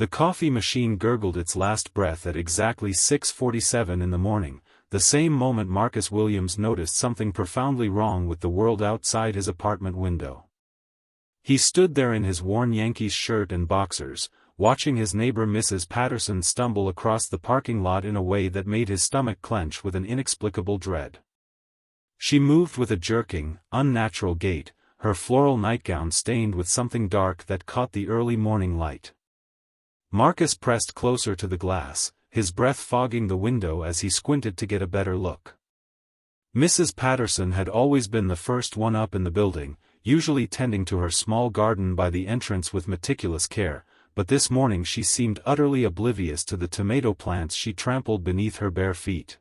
The coffee machine gurgled its last breath at exactly 6:47 in the morning, the same moment Marcus Williams noticed something profoundly wrong with the world outside his apartment window. He stood there in his worn Yankees shirt and boxers, watching his neighbor Mrs. Patterson stumble across the parking lot in a way that made his stomach clench with an inexplicable dread. She moved with a jerking, unnatural gait, her floral nightgown stained with something dark that caught the early morning light. Marcus pressed closer to the glass, his breath fogging the window as he squinted to get a better look. Mrs. Patterson had always been the first one up in the building, usually tending to her small garden by the entrance with meticulous care, but this morning she seemed utterly oblivious to the tomato plants she trampled beneath her bare feet.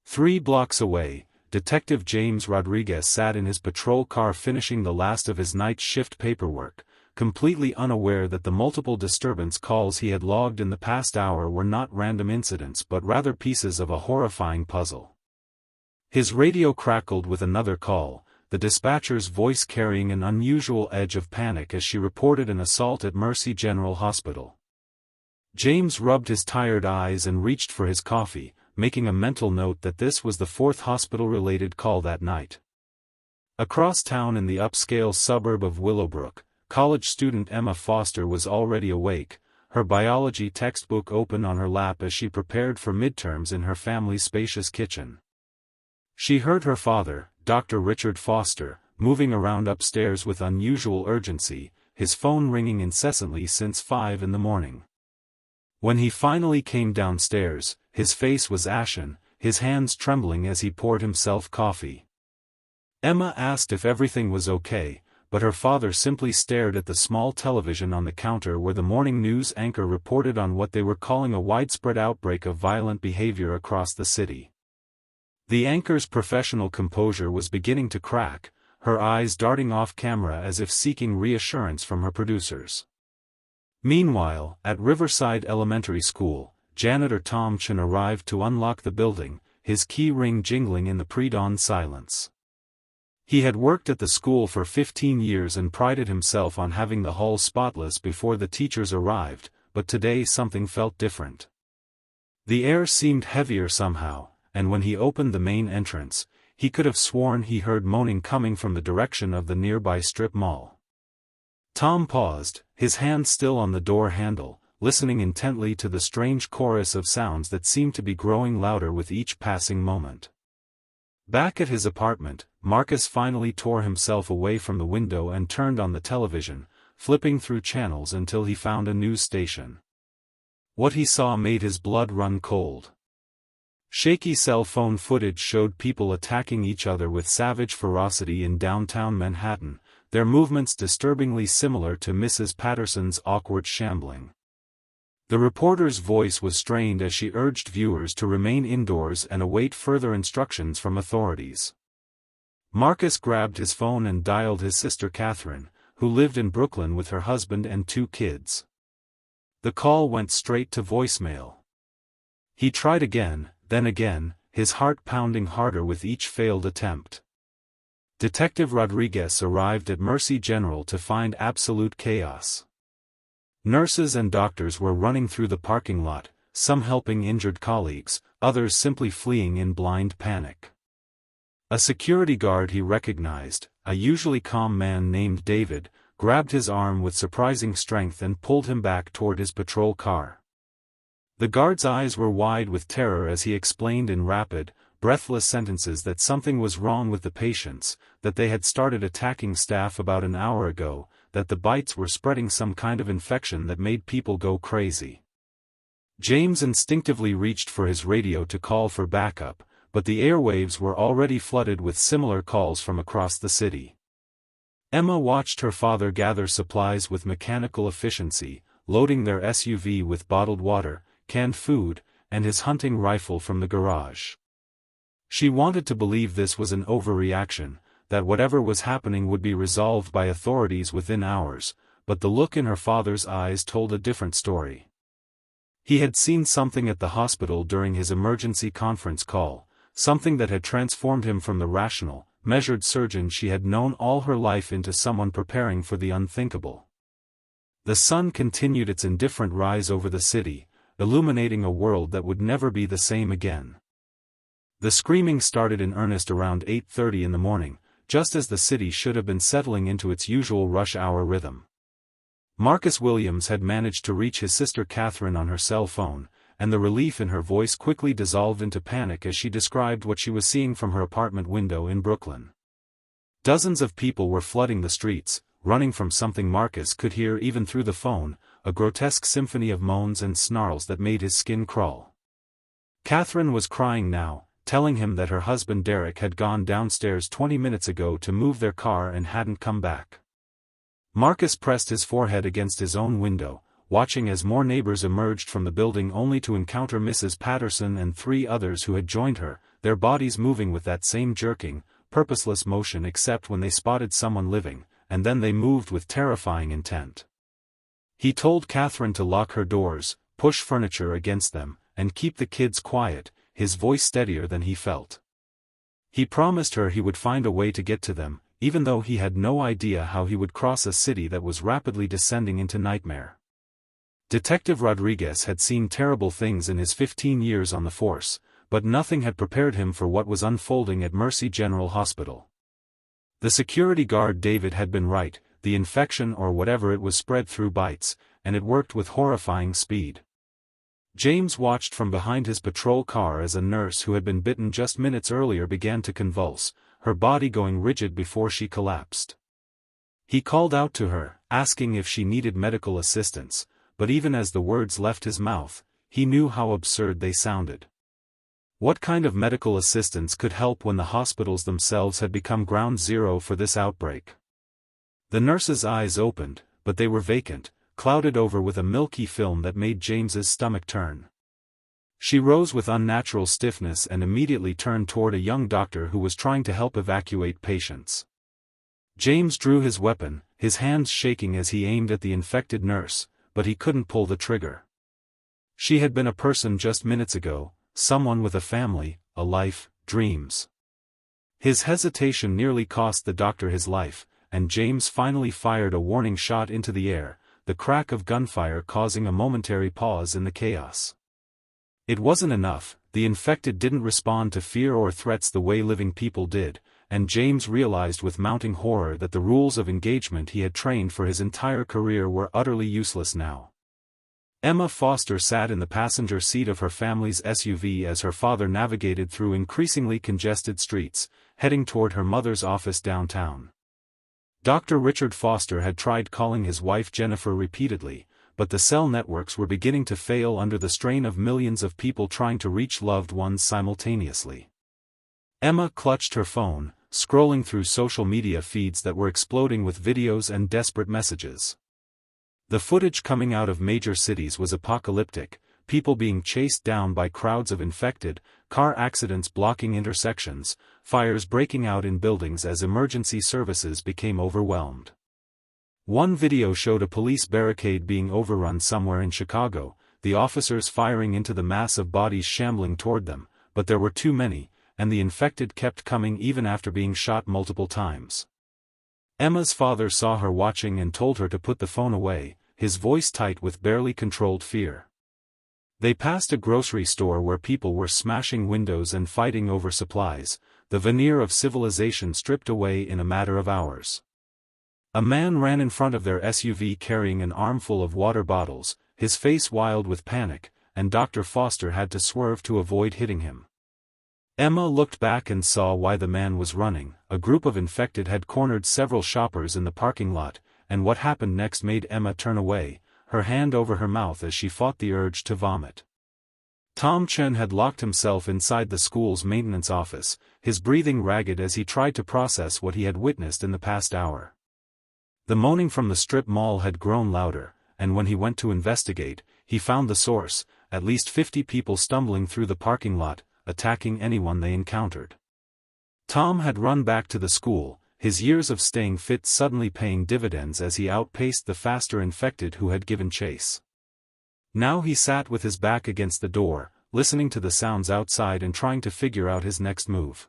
3 blocks away, Detective James Rodriguez sat in his patrol car finishing the last of his night shift paperwork, completely unaware that the multiple disturbance calls he had logged in the past hour were not random incidents but rather pieces of a horrifying puzzle. His radio crackled with another call, the dispatcher's voice carrying an unusual edge of panic as she reported an assault at Mercy General Hospital. James rubbed his tired eyes and reached for his coffee, making a mental note that this was the 4th hospital-related call that night. Across town in the upscale suburb of Willowbrook, college student Emma Foster was already awake, her biology textbook open on her lap as she prepared for midterms in her family's spacious kitchen. She heard her father, Dr. Richard Foster, moving around upstairs with unusual urgency, his phone ringing incessantly since 5 in the morning. When he finally came downstairs, his face was ashen, his hands trembling as he poured himself coffee. Emma asked if everything was okay, but her father simply stared at the small television on the counter where the morning news anchor reported on what they were calling a widespread outbreak of violent behavior across the city. The anchor's professional composure was beginning to crack, her eyes darting off camera as if seeking reassurance from her producers. Meanwhile, at Riverside Elementary School, janitor Tom Chen arrived to unlock the building, his key ring jingling in the pre-dawn silence. He had worked at the school for 15 years and prided himself on having the hall spotless before the teachers arrived, but today something felt different. The air seemed heavier somehow, and when he opened the main entrance, he could have sworn he heard moaning coming from the direction of the nearby strip mall. Tom paused, his hand still on the door handle, listening intently to the strange chorus of sounds that seemed to be growing louder with each passing moment. Back at his apartment, Marcus finally tore himself away from the window and turned on the television, flipping through channels until he found a news station. What he saw made his blood run cold. Shaky cell phone footage showed people attacking each other with savage ferocity in downtown Manhattan, their movements disturbingly similar to Mrs. Patterson's awkward shambling. The reporter's voice was strained as she urged viewers to remain indoors and await further instructions from authorities. Marcus grabbed his phone and dialed his sister Catherine, who lived in Brooklyn with her husband and 2 kids. The call went straight to voicemail. He tried again, then again, his heart pounding harder with each failed attempt. Detective Rodriguez arrived at Mercy General to find absolute chaos. Nurses and doctors were running through the parking lot, some helping injured colleagues, others simply fleeing in blind panic. A security guard he recognized, a usually calm man named David, grabbed his arm with surprising strength and pulled him back toward his patrol car. The guard's eyes were wide with terror as he explained in rapid, breathless sentences that something was wrong with the patients, that they had started attacking staff about an hour ago, that the bites were spreading some kind of infection that made people go crazy. James instinctively reached for his radio to call for backup, but the airwaves were already flooded with similar calls from across the city. Emma watched her father gather supplies with mechanical efficiency, loading their SUV with bottled water, canned food, and his hunting rifle from the garage. She wanted to believe this was an overreaction, that whatever was happening would be resolved by authorities within hours, but the look in her father's eyes told a different story. He had seen something at the hospital during his emergency conference call, something that had transformed him from the rational, measured surgeon she had known all her life into someone preparing for the unthinkable. The sun continued its indifferent rise over the city, illuminating a world that would never be the same again. The screaming started in earnest around 8:30 in the morning, just as the city should have been settling into its usual rush hour rhythm. Marcus Williams had managed to reach his sister Catherine on her cell phone, and the relief in her voice quickly dissolved into panic as she described what she was seeing from her apartment window in Brooklyn. Dozens of people were flooding the streets, running from something Marcus could hear even through the phone, a grotesque symphony of moans and snarls that made his skin crawl. Catherine was crying now, telling him that her husband Derek had gone downstairs 20 minutes ago to move their car and hadn't come back. Marcus pressed his forehead against his own window, watching as more neighbors emerged from the building only to encounter Mrs. Patterson and 3 others who had joined her, their bodies moving with that same jerking, purposeless motion except when they spotted someone living, and then they moved with terrifying intent. He told Catherine to lock her doors, push furniture against them, and keep the kids quiet, his voice steadier than he felt. He promised her he would find a way to get to them, even though he had no idea how he would cross a city that was rapidly descending into nightmare. Detective Rodriguez had seen terrible things in his 15 years on the force, but nothing had prepared him for what was unfolding at Mercy General Hospital. The security guard David had been right, the infection or whatever it was spread through bites, and it worked with horrifying speed. James watched from behind his patrol car as a nurse who had been bitten just minutes earlier began to convulse, her body going rigid before she collapsed. He called out to her, asking if she needed medical assistance, but even as the words left his mouth, he knew how absurd they sounded. What kind of medical assistance could help when the hospitals themselves had become ground zero for this outbreak? The nurse's eyes opened, but they were vacant, clouded over with a milky film that made James's stomach turn. She rose with unnatural stiffness and immediately turned toward a young doctor who was trying to help evacuate patients. James drew his weapon, his hands shaking as he aimed at the infected nurse, but he couldn't pull the trigger. She had been a person just minutes ago, someone with a family, a life, dreams. His hesitation nearly cost the doctor his life, and James finally fired a warning shot into the air, the crack of gunfire causing a momentary pause in the chaos. It wasn't enough, the infected didn't respond to fear or threats the way living people did, and James realized with mounting horror that the rules of engagement he had trained for his entire career were utterly useless now. Emma Foster sat in the passenger seat of her family's SUV as her father navigated through increasingly congested streets, heading toward her mother's office downtown. Dr. Richard Foster had tried calling his wife Jennifer repeatedly, but the cell networks were beginning to fail under the strain of millions of people trying to reach loved ones simultaneously. Emma clutched her phone, scrolling through social media feeds that were exploding with videos and desperate messages. The footage coming out of major cities was apocalyptic, people being chased down by crowds of infected, car accidents blocking intersections, fires breaking out in buildings as emergency services became overwhelmed. One video showed a police barricade being overrun somewhere in Chicago, the officers firing into the mass of bodies shambling toward them, but there were too many, and the infected kept coming even after being shot multiple times. Emma's father saw her watching and told her to put the phone away, his voice tight with barely controlled fear. They passed a grocery store where people were smashing windows and fighting over supplies, the veneer of civilization stripped away in a matter of hours. A man ran in front of their SUV carrying an armful of water bottles, his face wild with panic, and Dr. Foster had to swerve to avoid hitting him. Emma looked back and saw why the man was running. A group of infected had cornered several shoppers in the parking lot, and what happened next made Emma turn away, her hand over her mouth as she fought the urge to vomit. Tom Chen had locked himself inside the school's maintenance office, his breathing ragged as he tried to process what he had witnessed in the past hour. The moaning from the strip mall had grown louder, and when he went to investigate, he found the source, at least 50 people stumbling through the parking lot, attacking anyone they encountered. Tom had run back to the school, his years of staying fit suddenly paying dividends as he outpaced the faster infected who had given chase. Now he sat with his back against the door, listening to the sounds outside and trying to figure out his next move.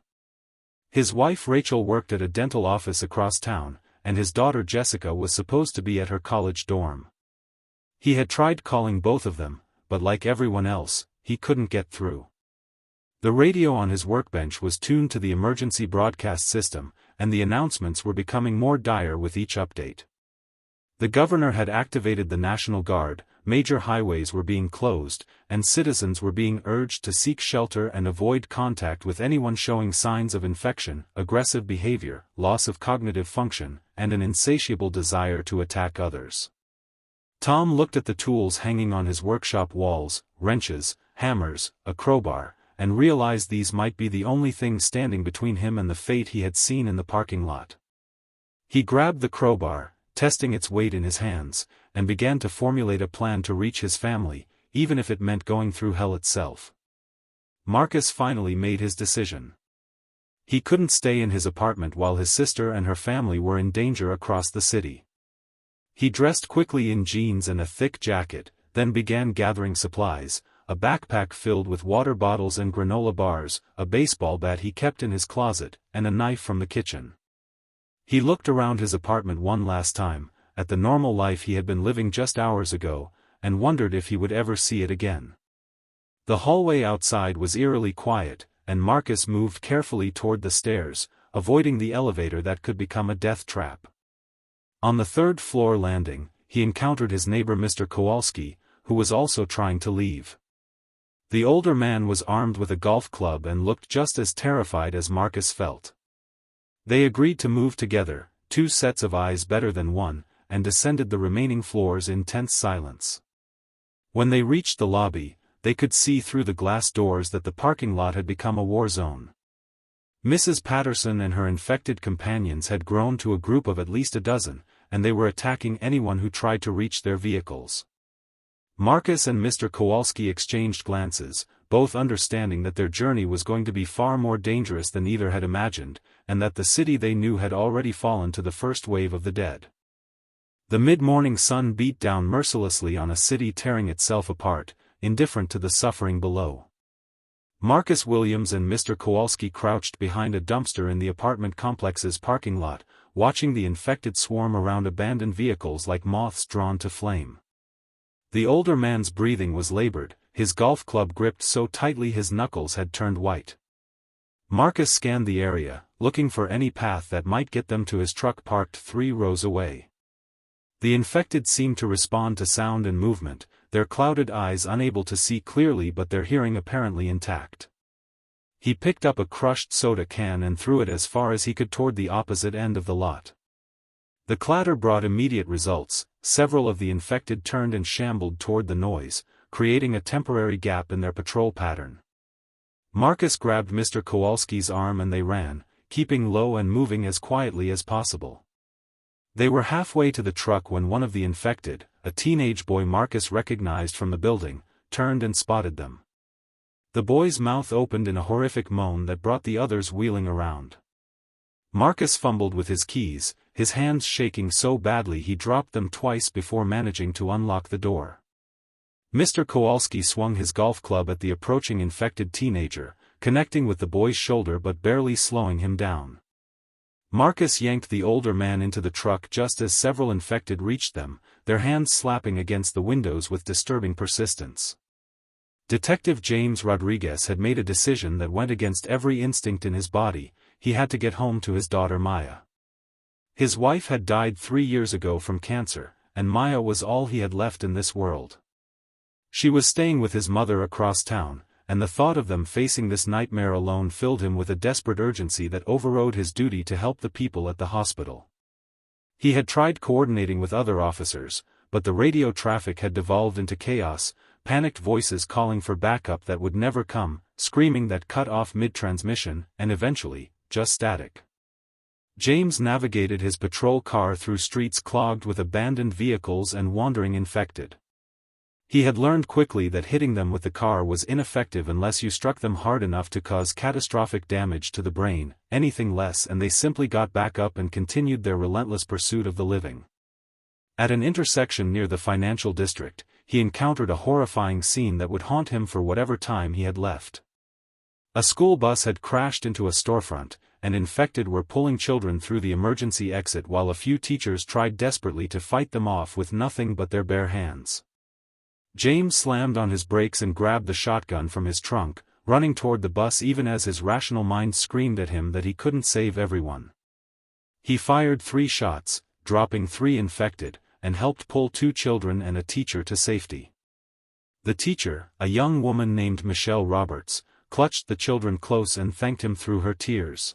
His wife Rachel worked at a dental office across town, and his daughter Jessica was supposed to be at her college dorm. He had tried calling both of them, but like everyone else, he couldn't get through. The radio on his workbench was tuned to the emergency broadcast system, and the announcements were becoming more dire with each update. The governor had activated the National Guard, major highways were being closed, and citizens were being urged to seek shelter and avoid contact with anyone showing signs of infection, aggressive behavior, loss of cognitive function, and an insatiable desire to attack others. Tom looked at the tools hanging on his workshop walls, wrenches, hammers, a crowbar, and realized these might be the only things standing between him and the fate he had seen in the parking lot. He grabbed the crowbar, testing its weight in his hands, and began to formulate a plan to reach his family, even if it meant going through hell itself. Marcus finally made his decision. He couldn't stay in his apartment while his sister and her family were in danger across the city. He dressed quickly in jeans and a thick jacket, then began gathering supplies, a backpack filled with water bottles and granola bars, a baseball bat he kept in his closet, and a knife from the kitchen. He looked around his apartment one last time, at the normal life he had been living just hours ago, and wondered if he would ever see it again. The hallway outside was eerily quiet, and Marcus moved carefully toward the stairs, avoiding the elevator that could become a death trap. On the third-floor landing, he encountered his neighbor Mr. Kowalski, who was also trying to leave. The older man was armed with a golf club and looked just as terrified as Marcus felt. They agreed to move together, two sets of eyes better than one, and descended the remaining floors in tense silence. When they reached the lobby, they could see through the glass doors that the parking lot had become a war zone. Mrs. Patterson and her infected companions had grown to a group of at least a dozen, and they were attacking anyone who tried to reach their vehicles. Marcus and Mr. Kowalski exchanged glances, both understanding that their journey was going to be far more dangerous than either had imagined, and that the city they knew had already fallen to the first wave of the dead. The mid-morning sun beat down mercilessly on a city tearing itself apart, indifferent to the suffering below. Marcus Williams and Mr. Kowalski crouched behind a dumpster in the apartment complex's parking lot, watching the infected swarm around abandoned vehicles like moths drawn to flame. The older man's breathing was labored, his golf club gripped so tightly his knuckles had turned white. Marcus scanned the area, looking for any path that might get them to his truck parked 3 rows away. The infected seemed to respond to sound and movement, their clouded eyes unable to see clearly but their hearing apparently intact. He picked up a crushed soda can and threw it as far as he could toward the opposite end of the lot. The clatter brought immediate results. Several of the infected turned and shambled toward the noise, creating a temporary gap in their patrol pattern. Marcus grabbed Mr. Kowalski's arm and they ran, keeping low and moving as quietly as possible. They were halfway to the truck when one of the infected, a teenage boy Marcus recognized from the building, turned and spotted them. The boy's mouth opened in a horrific moan that brought the others wheeling around. Marcus fumbled with his keys, his hands shaking so badly he dropped them twice before managing to unlock the door. Mr. Kowalski swung his golf club at the approaching infected teenager, connecting with the boy's shoulder but barely slowing him down. Marcus yanked the older man into the truck just as several infected reached them, their hands slapping against the windows with disturbing persistence. Detective James Rodriguez had made a decision that went against every instinct in his body. He had to get home to his daughter Maya. His wife had died 3 years ago from cancer, and Maya was all he had left in this world. She was staying with his mother across town, and the thought of them facing this nightmare alone filled him with a desperate urgency that overrode his duty to help the people at the hospital. He had tried coordinating with other officers, but the radio traffic had devolved into chaos, panicked voices calling for backup that would never come, screaming that cut off mid-transmission, and eventually, just static. James navigated his patrol car through streets clogged with abandoned vehicles and wandering infected. He had learned quickly that hitting them with the car was ineffective unless you struck them hard enough to cause catastrophic damage to the brain, anything less and they simply got back up and continued their relentless pursuit of the living. At an intersection near the financial district, he encountered a horrifying scene that would haunt him for whatever time he had left. A school bus had crashed into a storefront, and infected were pulling children through the emergency exit while a few teachers tried desperately to fight them off with nothing but their bare hands. James slammed on his brakes and grabbed the shotgun from his trunk, running toward the bus even as his rational mind screamed at him that he couldn't save everyone. He fired 3 shots, dropping 3 infected, and helped pull 2 children and a teacher to safety. The teacher, a young woman named Michelle Roberts, clutched the children close and thanked him through her tears.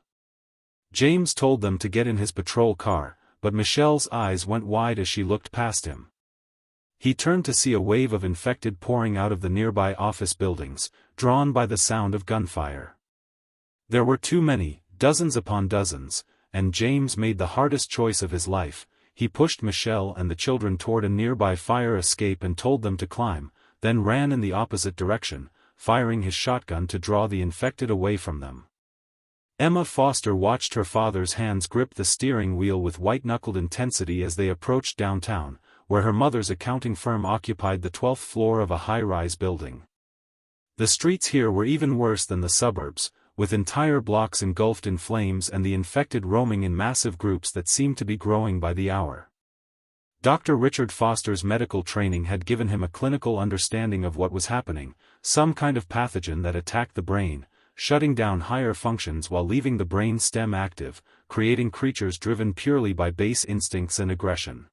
James told them to get in his patrol car, but Michelle's eyes went wide as she looked past him. He turned to see a wave of infected pouring out of the nearby office buildings, drawn by the sound of gunfire. There were too many, dozens upon dozens, and James made the hardest choice of his life. He pushed Michelle and the children toward a nearby fire escape and told them to climb, then ran in the opposite direction, firing his shotgun to draw the infected away from them. Emma Foster watched her father's hands grip the steering wheel with white-knuckled intensity as they approached downtown, where her mother's accounting firm occupied the 12th floor of a high-rise building. The streets here were even worse than the suburbs, with entire blocks engulfed in flames and the infected roaming in massive groups that seemed to be growing by the hour. Dr. Richard Foster's medical training had given him a clinical understanding of what was happening, some kind of pathogen that attacked the brain, shutting down higher functions while leaving the brain stem active, creating creatures driven purely by base instincts and aggression.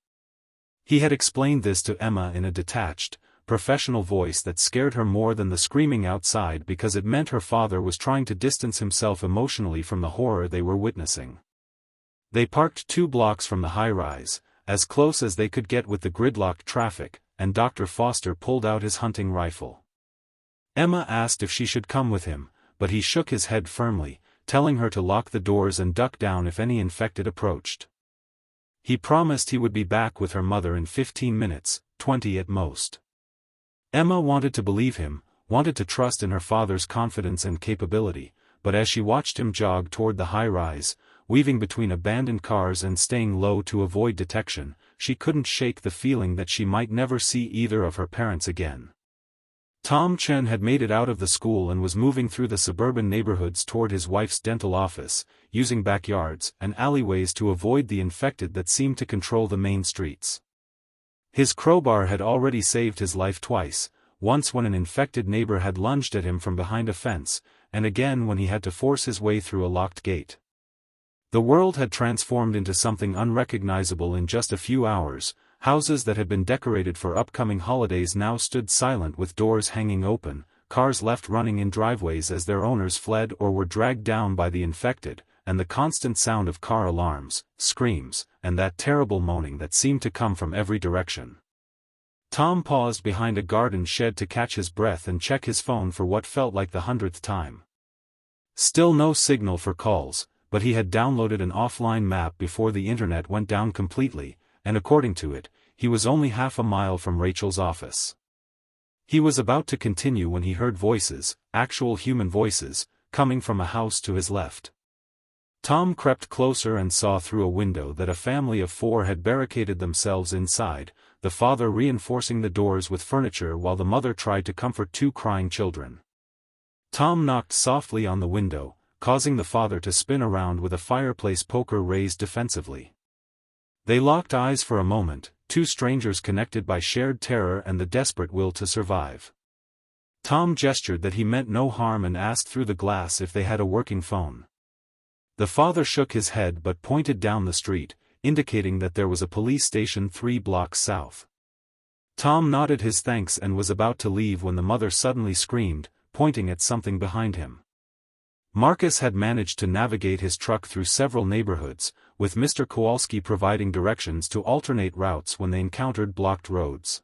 He had explained this to Emma in a detached, professional voice that scared her more than the screaming outside because it meant her father was trying to distance himself emotionally from the horror they were witnessing. They parked 2 blocks from the high-rise, as close as they could get with the gridlocked traffic, and Dr. Foster pulled out his hunting rifle. Emma asked if she should come with him, but he shook his head firmly, telling her to lock the doors and duck down if any infected approached. He promised he would be back with her mother in 15 minutes, 20 at most. Emma wanted to believe him, wanted to trust in her father's confidence and capability, but as she watched him jog toward the high-rise, weaving between abandoned cars and staying low to avoid detection, she couldn't shake the feeling that she might never see either of her parents again. Tom Chen had made it out of the school and was moving through the suburban neighborhoods toward his wife's dental office, using backyards and alleyways to avoid the infected that seemed to control the main streets. His crowbar had already saved his life twice, once when an infected neighbor had lunged at him from behind a fence, and again when he had to force his way through a locked gate. The world had transformed into something unrecognizable in just a few hours. Houses that had been decorated for upcoming holidays now stood silent with doors hanging open, cars left running in driveways as their owners fled or were dragged down by the infected, and the constant sound of car alarms, screams, and that terrible moaning that seemed to come from every direction. Tom paused behind a garden shed to catch his breath and check his phone for what felt like the 100th time. Still no signal for calls, but he had downloaded an offline map before the internet went down completely, and according to it, he was only half a mile from Rachel's office. He was about to continue when he heard voices, actual human voices, coming from a house to his left. Tom crept closer and saw through a window that a family of 4 had barricaded themselves inside, the father reinforcing the doors with furniture while the mother tried to comfort 2 crying children. Tom knocked softly on the window, causing the father to spin around with a fireplace poker raised defensively. They locked eyes for a moment, 2 strangers connected by shared terror and the desperate will to survive. Tom gestured that he meant no harm and asked through the glass if they had a working phone. The father shook his head but pointed down the street, indicating that there was a police station 3 blocks south. Tom nodded his thanks and was about to leave when the mother suddenly screamed, pointing at something behind him. Marcus had managed to navigate his truck through several neighborhoods, with Mr. Kowalski providing directions to alternate routes when they encountered blocked roads.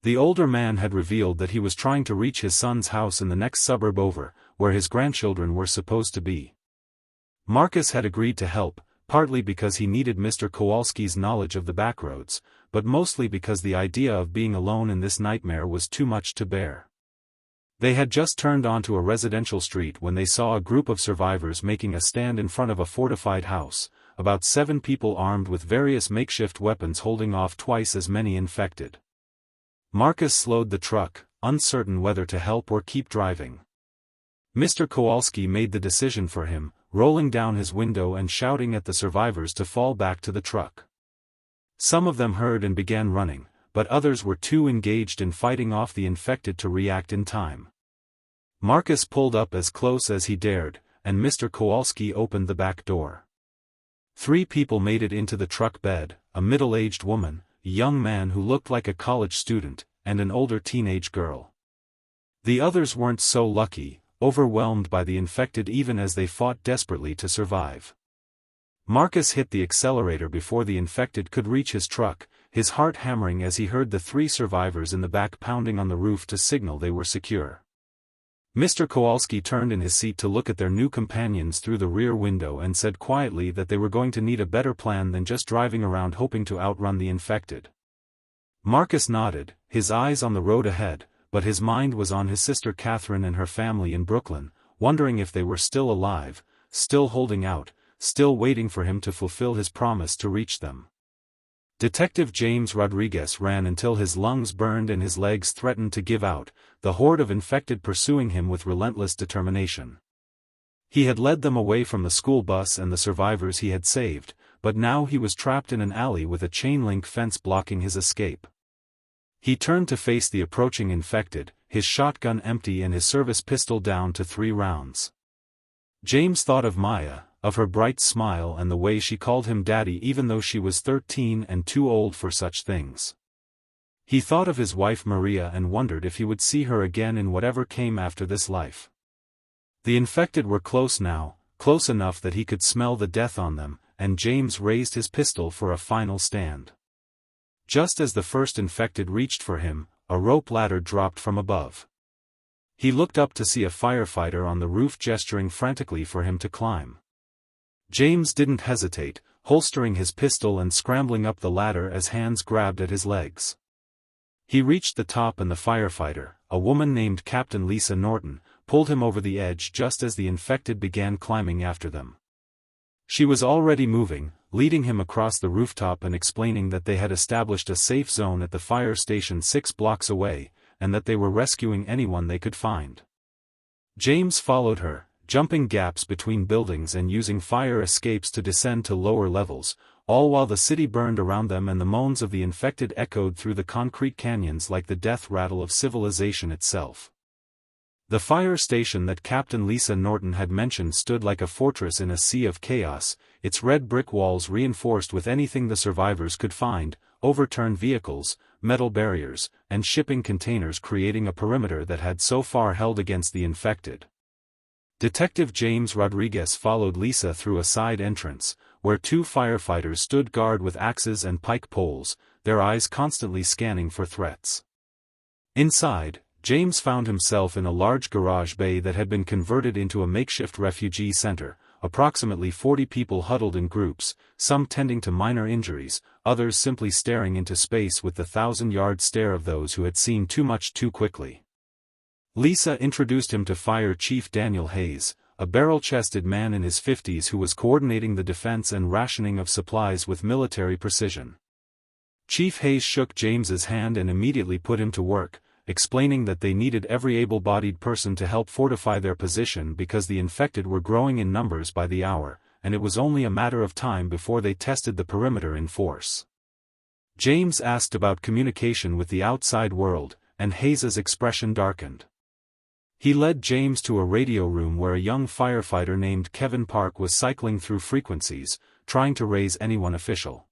The older man had revealed that he was trying to reach his son's house in the next suburb over, where his grandchildren were supposed to be. Marcus had agreed to help, partly because he needed Mr. Kowalski's knowledge of the backroads, but mostly because the idea of being alone in this nightmare was too much to bear. They had just turned onto a residential street when they saw a group of survivors making a stand in front of a fortified house, about 7 people armed with various makeshift weapons holding off twice as many infected. Marcus slowed the truck, uncertain whether to help or keep driving. Mr. Kowalski made the decision for him, rolling down his window and shouting at the survivors to fall back to the truck. Some of them heard and began running, but others were too engaged in fighting off the infected to react in time. Marcus pulled up as close as he dared, and Mr. Kowalski opened the back door. 3 people made it into the truck bed, a middle-aged woman, a young man who looked like a college student, and an older teenage girl. The others weren't so lucky, overwhelmed by the infected even as they fought desperately to survive. Marcus hit the accelerator before the infected could reach his truck, his heart hammering as he heard the 3 survivors in the back pounding on the roof to signal they were secure. Mr. Kowalski turned in his seat to look at their new companions through the rear window and said quietly that they were going to need a better plan than just driving around hoping to outrun the infected. Marcus nodded, his eyes on the road ahead, but his mind was on his sister Catherine and her family in Brooklyn, wondering if they were still alive, still holding out, still waiting for him to fulfill his promise to reach them. Detective James Rodriguez ran until his lungs burned and his legs threatened to give out, the horde of infected pursuing him with relentless determination. He had led them away from the school bus and the survivors he had saved, but now he was trapped in an alley with a chain-link fence blocking his escape. He turned to face the approaching infected, his shotgun empty and his service pistol down to 3 rounds. James thought of Maya, of her bright smile and the way she called him daddy even though she was 13 and too old for such things. He thought of his wife Maria and wondered if he would see her again in whatever came after this life. The infected were close now, close enough that he could smell the death on them, and James raised his pistol for a final stand. Just as the first infected reached for him, a rope ladder dropped from above. He looked up to see a firefighter on the roof gesturing frantically for him to climb. James didn't hesitate, holstering his pistol and scrambling up the ladder as hands grabbed at his legs. He reached the top and the firefighter, a woman named Captain Lisa Norton, pulled him over the edge just as the infected began climbing after them. She was already moving, leading him across the rooftop and explaining that they had established a safe zone at the fire station 6 blocks away, and that they were rescuing anyone they could find. James followed her, jumping gaps between buildings and using fire escapes to descend to lower levels, all while the city burned around them and the moans of the infected echoed through the concrete canyons like the death rattle of civilization itself. The fire station that Captain Lisa Norton had mentioned stood like a fortress in a sea of chaos, its red brick walls reinforced with anything the survivors could find, overturned vehicles, metal barriers, and shipping containers creating a perimeter that had so far held against the infected. Detective James Rodriguez followed Lisa through a side entrance, where 2 firefighters stood guard with axes and pike poles, their eyes constantly scanning for threats. Inside, James found himself in a large garage bay that had been converted into a makeshift refugee center, approximately 40 people huddled in groups, some tending to minor injuries, others simply staring into space with the 1,000-yard stare of those who had seen too much too quickly. Lisa introduced him to Fire Chief Daniel Hayes, a barrel-chested man in his 50s who was coordinating the defense and rationing of supplies with military precision. Chief Hayes shook James's hand and immediately put him to work, explaining that they needed every able-bodied person to help fortify their position because the infected were growing in numbers by the hour, and it was only a matter of time before they tested the perimeter in force. James asked about communication with the outside world, and Hayes's expression darkened. He led James to a radio room where a young firefighter named Kevin Park was cycling through frequencies, trying to raise anyone official.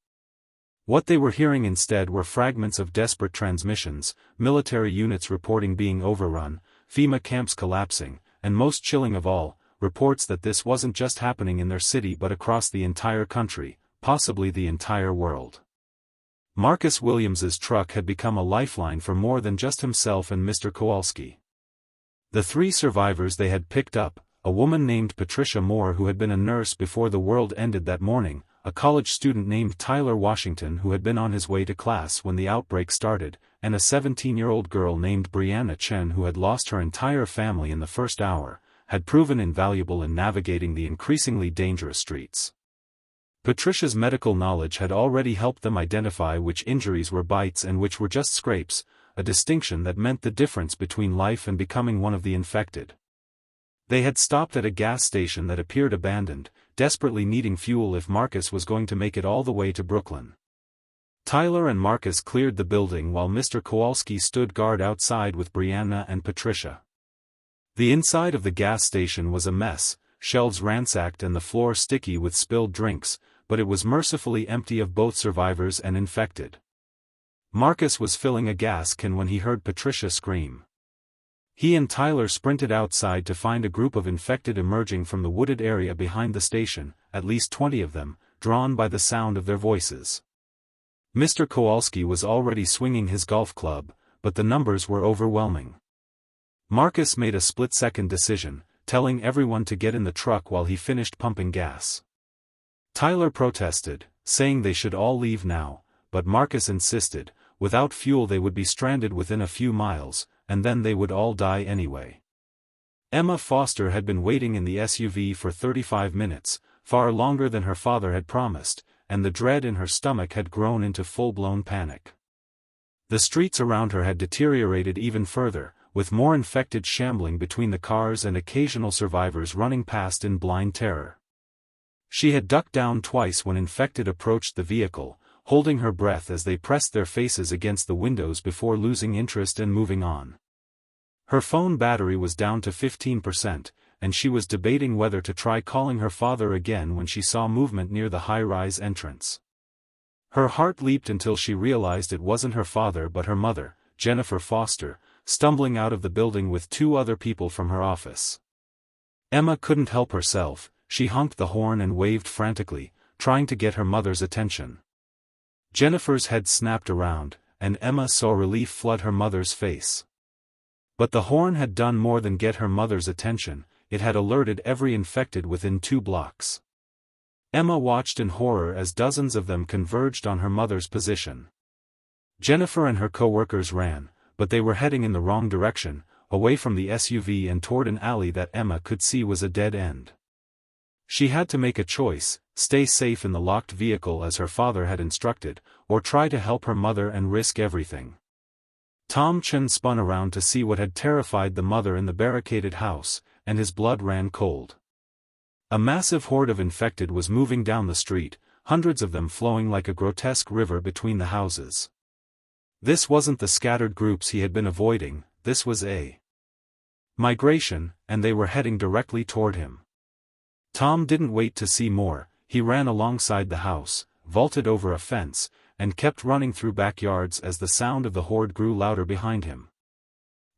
What they were hearing instead were fragments of desperate transmissions, military units reporting being overrun, FEMA camps collapsing, and most chilling of all, reports that this wasn't just happening in their city but across the entire country, possibly the entire world. Marcus Williams's truck had become a lifeline for more than just himself and Mr. Kowalski. The 3 survivors they had picked up, a woman named Patricia Moore who had been a nurse before the world ended that morning, a college student named Tyler Washington who had been on his way to class when the outbreak started, and a 17-year-old girl named Brianna Chen who had lost her entire family in the first hour, had proven invaluable in navigating the increasingly dangerous streets. Patricia's medical knowledge had already helped them identify which injuries were bites and which were just scrapes, a distinction that meant the difference between life and becoming one of the infected. They had stopped at a gas station that appeared abandoned, desperately needing fuel if Marcus was going to make it all the way to Brooklyn. Tyler and Marcus cleared the building while Mr. Kowalski stood guard outside with Brianna and Patricia. The inside of the gas station was a mess, shelves ransacked and the floor sticky with spilled drinks, but it was mercifully empty of both survivors and infected. Marcus was filling a gas can when he heard Patricia scream. He and Tyler sprinted outside to find a group of infected emerging from the wooded area behind the station, at least 20 of them, drawn by the sound of their voices. Mr. Kowalski was already swinging his golf club, but the numbers were overwhelming. Marcus made a split-second decision, telling everyone to get in the truck while he finished pumping gas. Tyler protested, saying they should all leave now, but Marcus insisted, without fuel they would be stranded within a few miles, and then they would all die anyway. Emma Foster had been waiting in the SUV for 35 minutes, far longer than her father had promised, and the dread in her stomach had grown into full-blown panic. The streets around her had deteriorated even further, with more infected shambling between the cars and occasional survivors running past in blind terror. She had ducked down twice when infected approached the vehicle, holding her breath as they pressed their faces against the windows before losing interest and moving on. Her phone battery was down to 15%, and she was debating whether to try calling her father again when she saw movement near the high-rise entrance. Her heart leaped until she realized it wasn't her father but her mother, Jennifer Foster, stumbling out of the building with 2 other people from her office. Emma couldn't help herself, she honked the horn and waved frantically, trying to get her mother's attention. Jennifer's head snapped around, and Emma saw relief flood her mother's face. But the horn had done more than get her mother's attention, it had alerted every infected within 2 blocks. Emma watched in horror as dozens of them converged on her mother's position. Jennifer and her co-workers ran, but they were heading in the wrong direction, away from the SUV and toward an alley that Emma could see was a dead end. She had to make a choice, stay safe in the locked vehicle as her father had instructed, or try to help her mother and risk everything. Tom Chen spun around to see what had terrified the mother in the barricaded house, and his blood ran cold. A massive horde of infected was moving down the street, hundreds of them flowing like a grotesque river between the houses. This wasn't the scattered groups he had been avoiding, this was a migration, and they were heading directly toward him. Tom didn't wait to see more, he ran alongside the house, vaulted over a fence, and kept running through backyards as the sound of the horde grew louder behind him.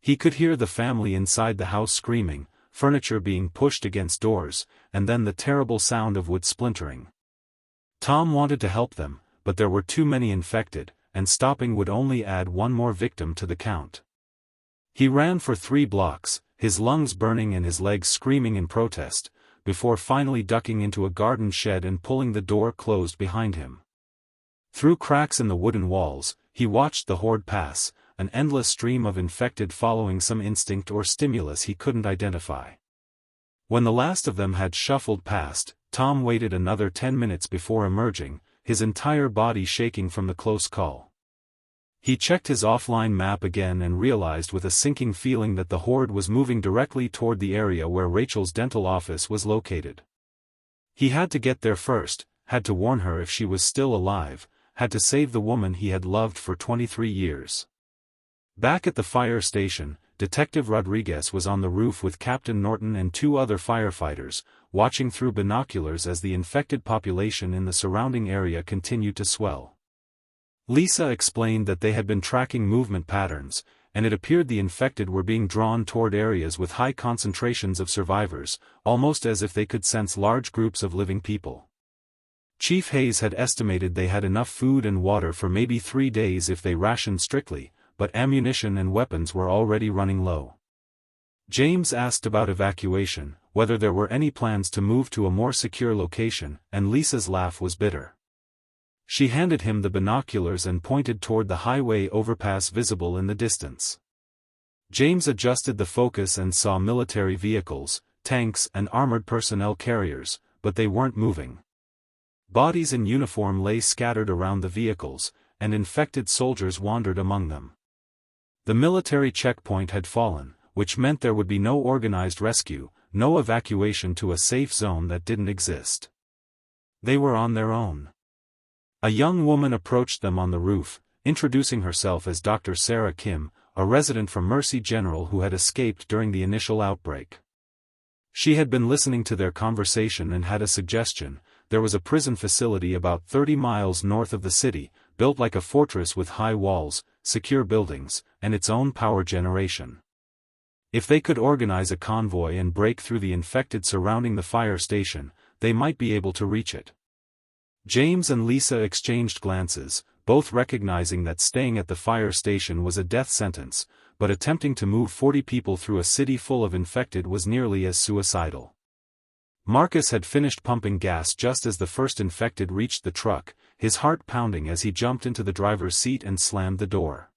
He could hear the family inside the house screaming, furniture being pushed against doors, and then the terrible sound of wood splintering. Tom wanted to help them, but there were too many infected, and stopping would only add one more victim to the count. He ran for 3 blocks, his lungs burning and his legs screaming in protest, before finally ducking into a garden shed and pulling the door closed behind him. Through cracks in the wooden walls, he watched the horde pass, an endless stream of infected following some instinct or stimulus he couldn't identify. When the last of them had shuffled past, Tom waited another 10 minutes before emerging, his entire body shaking from the close call. He checked his offline map again and realized with a sinking feeling that the horde was moving directly toward the area where Rachel's dental office was located. He had to get there first, had to warn her if she was still alive, had to save the woman he had loved for 23 years. Back at the fire station, Detective Rodriguez was on the roof with Captain Norton and 2 other firefighters, watching through binoculars as the infected population in the surrounding area continued to swell. Lisa explained that they had been tracking movement patterns, and it appeared the infected were being drawn toward areas with high concentrations of survivors, almost as if they could sense large groups of living people. Chief Hayes had estimated they had enough food and water for maybe 3 days if they rationed strictly, but ammunition and weapons were already running low. James asked about evacuation, whether there were any plans to move to a more secure location, and Lisa's laugh was bitter. She handed him the binoculars and pointed toward the highway overpass visible in the distance. James adjusted the focus and saw military vehicles, tanks and armored personnel carriers, but they weren't moving. Bodies in uniform lay scattered around the vehicles, and infected soldiers wandered among them. The military checkpoint had fallen, which meant there would be no organized rescue, no evacuation to a safe zone that didn't exist. They were on their own. A young woman approached them on the roof, introducing herself as Dr. Sarah Kim, a resident from Mercy General who had escaped during the initial outbreak. She had been listening to their conversation and had a suggestion. There was a prison facility about 30 miles north of the city, built like a fortress with high walls, secure buildings, and its own power generation. If they could organize a convoy and break through the infected surrounding the fire station, they might be able to reach it. James and Lisa exchanged glances, both recognizing that staying at the fire station was a death sentence, but attempting to move 40 people through a city full of infected was nearly as suicidal. Marcus had finished pumping gas just as the first infected reached the truck, his heart pounding as he jumped into the driver's seat and slammed the door.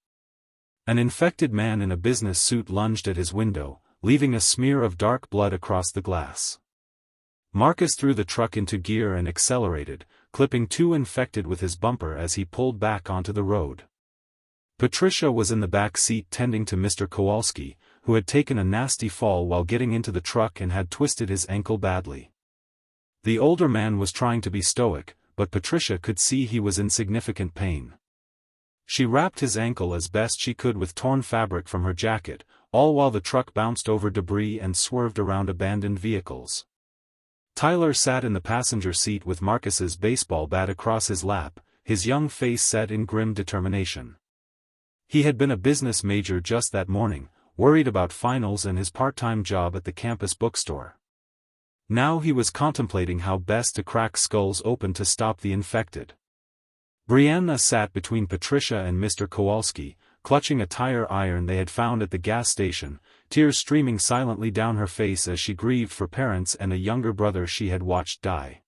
An infected man in a business suit lunged at his window, leaving a smear of dark blood across the glass. Marcus threw the truck into gear and accelerated, clipping 2 infected with his bumper as he pulled back onto the road. Patricia was in the back seat tending to Mr. Kowalski, who had taken a nasty fall while getting into the truck and had twisted his ankle badly. The older man was trying to be stoic, but Patricia could see he was in significant pain. She wrapped his ankle as best she could with torn fabric from her jacket, all while the truck bounced over debris and swerved around abandoned vehicles. Tyler sat in the passenger seat with Marcus's baseball bat across his lap, his young face set in grim determination. He had been a business major just that morning, worried about finals and his part-time job at the campus bookstore. Now he was contemplating how best to crack skulls open to stop the infected. Brianna sat between Patricia and Mr. Kowalski, clutching a tire iron they had found at the gas station, tears streaming silently down her face as she grieved for parents and a younger brother she had watched die.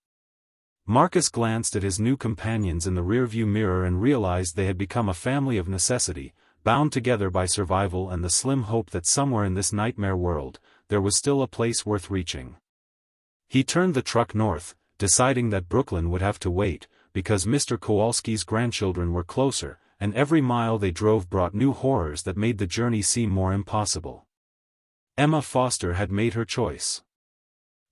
Marcus glanced at his new companions in the rearview mirror and realized they had become a family of necessity, bound together by survival and the slim hope that somewhere in this nightmare world, there was still a place worth reaching. He turned the truck north, deciding that Brooklyn would have to wait, because Mr. Kowalski's grandchildren were closer, and every mile they drove brought new horrors that made the journey seem more impossible. Emma Foster had made her choice.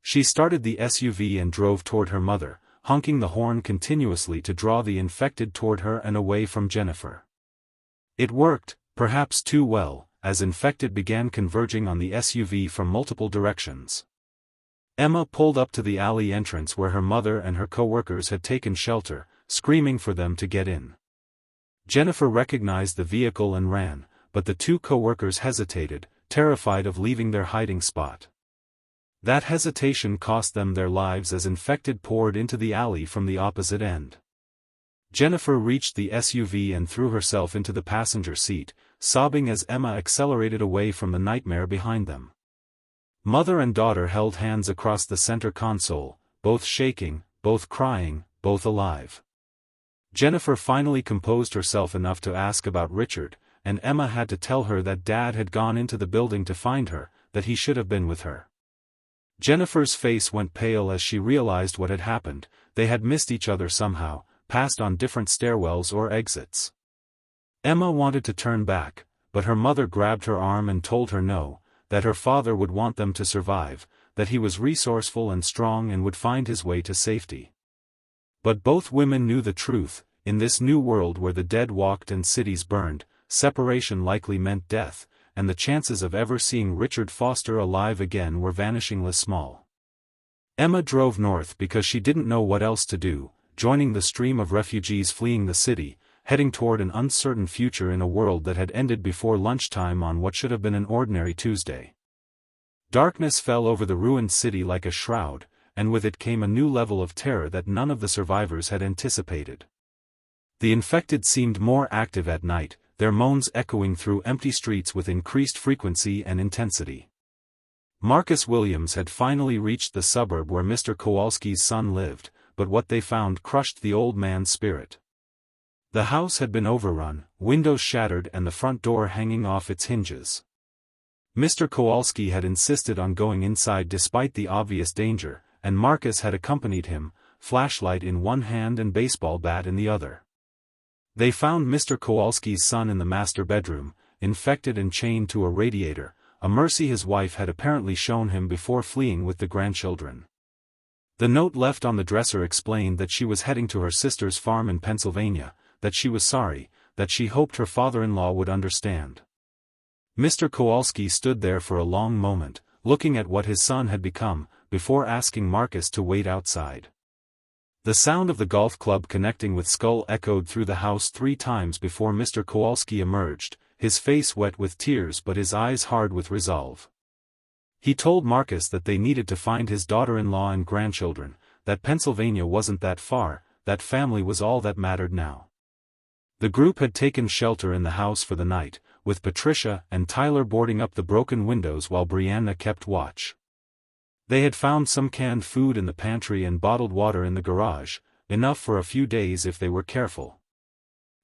She started the SUV and drove toward her mother, honking the horn continuously to draw the infected toward her and away from Jennifer. It worked, perhaps too well, as infected began converging on the SUV from multiple directions. Emma pulled up to the alley entrance where her mother and her co-workers had taken shelter, screaming for them to get in. Jennifer recognized the vehicle and ran, but the 2 co-workers hesitated, terrified of leaving their hiding spot. That hesitation cost them their lives as infected poured into the alley from the opposite end. Jennifer reached the SUV and threw herself into the passenger seat, sobbing as Emma accelerated away from the nightmare behind them. Mother and daughter held hands across the center console, both shaking, both crying, both alive. Jennifer finally composed herself enough to ask about Richard, and Emma had to tell her that Dad had gone into the building to find her, that he should have been with her. Jennifer's face went pale as she realized what had happened. They had missed each other somehow, passed on different stairwells or exits. Emma wanted to turn back, but her mother grabbed her arm and told her no, that her father would want them to survive, that he was resourceful and strong and would find his way to safety. But both women knew the truth. In this new world where the dead walked and cities burned, separation likely meant death, and the chances of ever seeing Richard Foster alive again were vanishingly small. Emma drove north because she didn't know what else to do, joining the stream of refugees fleeing the city, heading toward an uncertain future in a world that had ended before lunchtime on what should have been an ordinary Tuesday. Darkness fell over the ruined city like a shroud, and with it came a new level of terror that none of the survivors had anticipated. The infected seemed more active at night, their moans echoing through empty streets with increased frequency and intensity. Marcus Williams had finally reached the suburb where Mr. Kowalski's son lived, but what they found crushed the old man's spirit. The house had been overrun, windows shattered and the front door hanging off its hinges. Mr. Kowalski had insisted on going inside despite the obvious danger, and Marcus had accompanied him, flashlight in one hand and baseball bat in the other. They found Mr. Kowalski's son in the master bedroom, infected and chained to a radiator, a mercy his wife had apparently shown him before fleeing with the grandchildren. The note left on the dresser explained that she was heading to her sister's farm in Pennsylvania, that she was sorry, that she hoped her father-in-law would understand. Mr. Kowalski stood there for a long moment, looking at what his son had become, before asking Marcus to wait outside. The sound of the golf club connecting with Skull echoed through the house 3 times before Mr. Kowalski emerged, his face wet with tears but his eyes hard with resolve. He told Marcus that they needed to find his daughter-in-law and grandchildren, that Pennsylvania wasn't that far, that family was all that mattered now. The group had taken shelter in the house for the night, with Patricia and Tyler boarding up the broken windows while Brianna kept watch. They had found some canned food in the pantry and bottled water in the garage, enough for a few days if they were careful.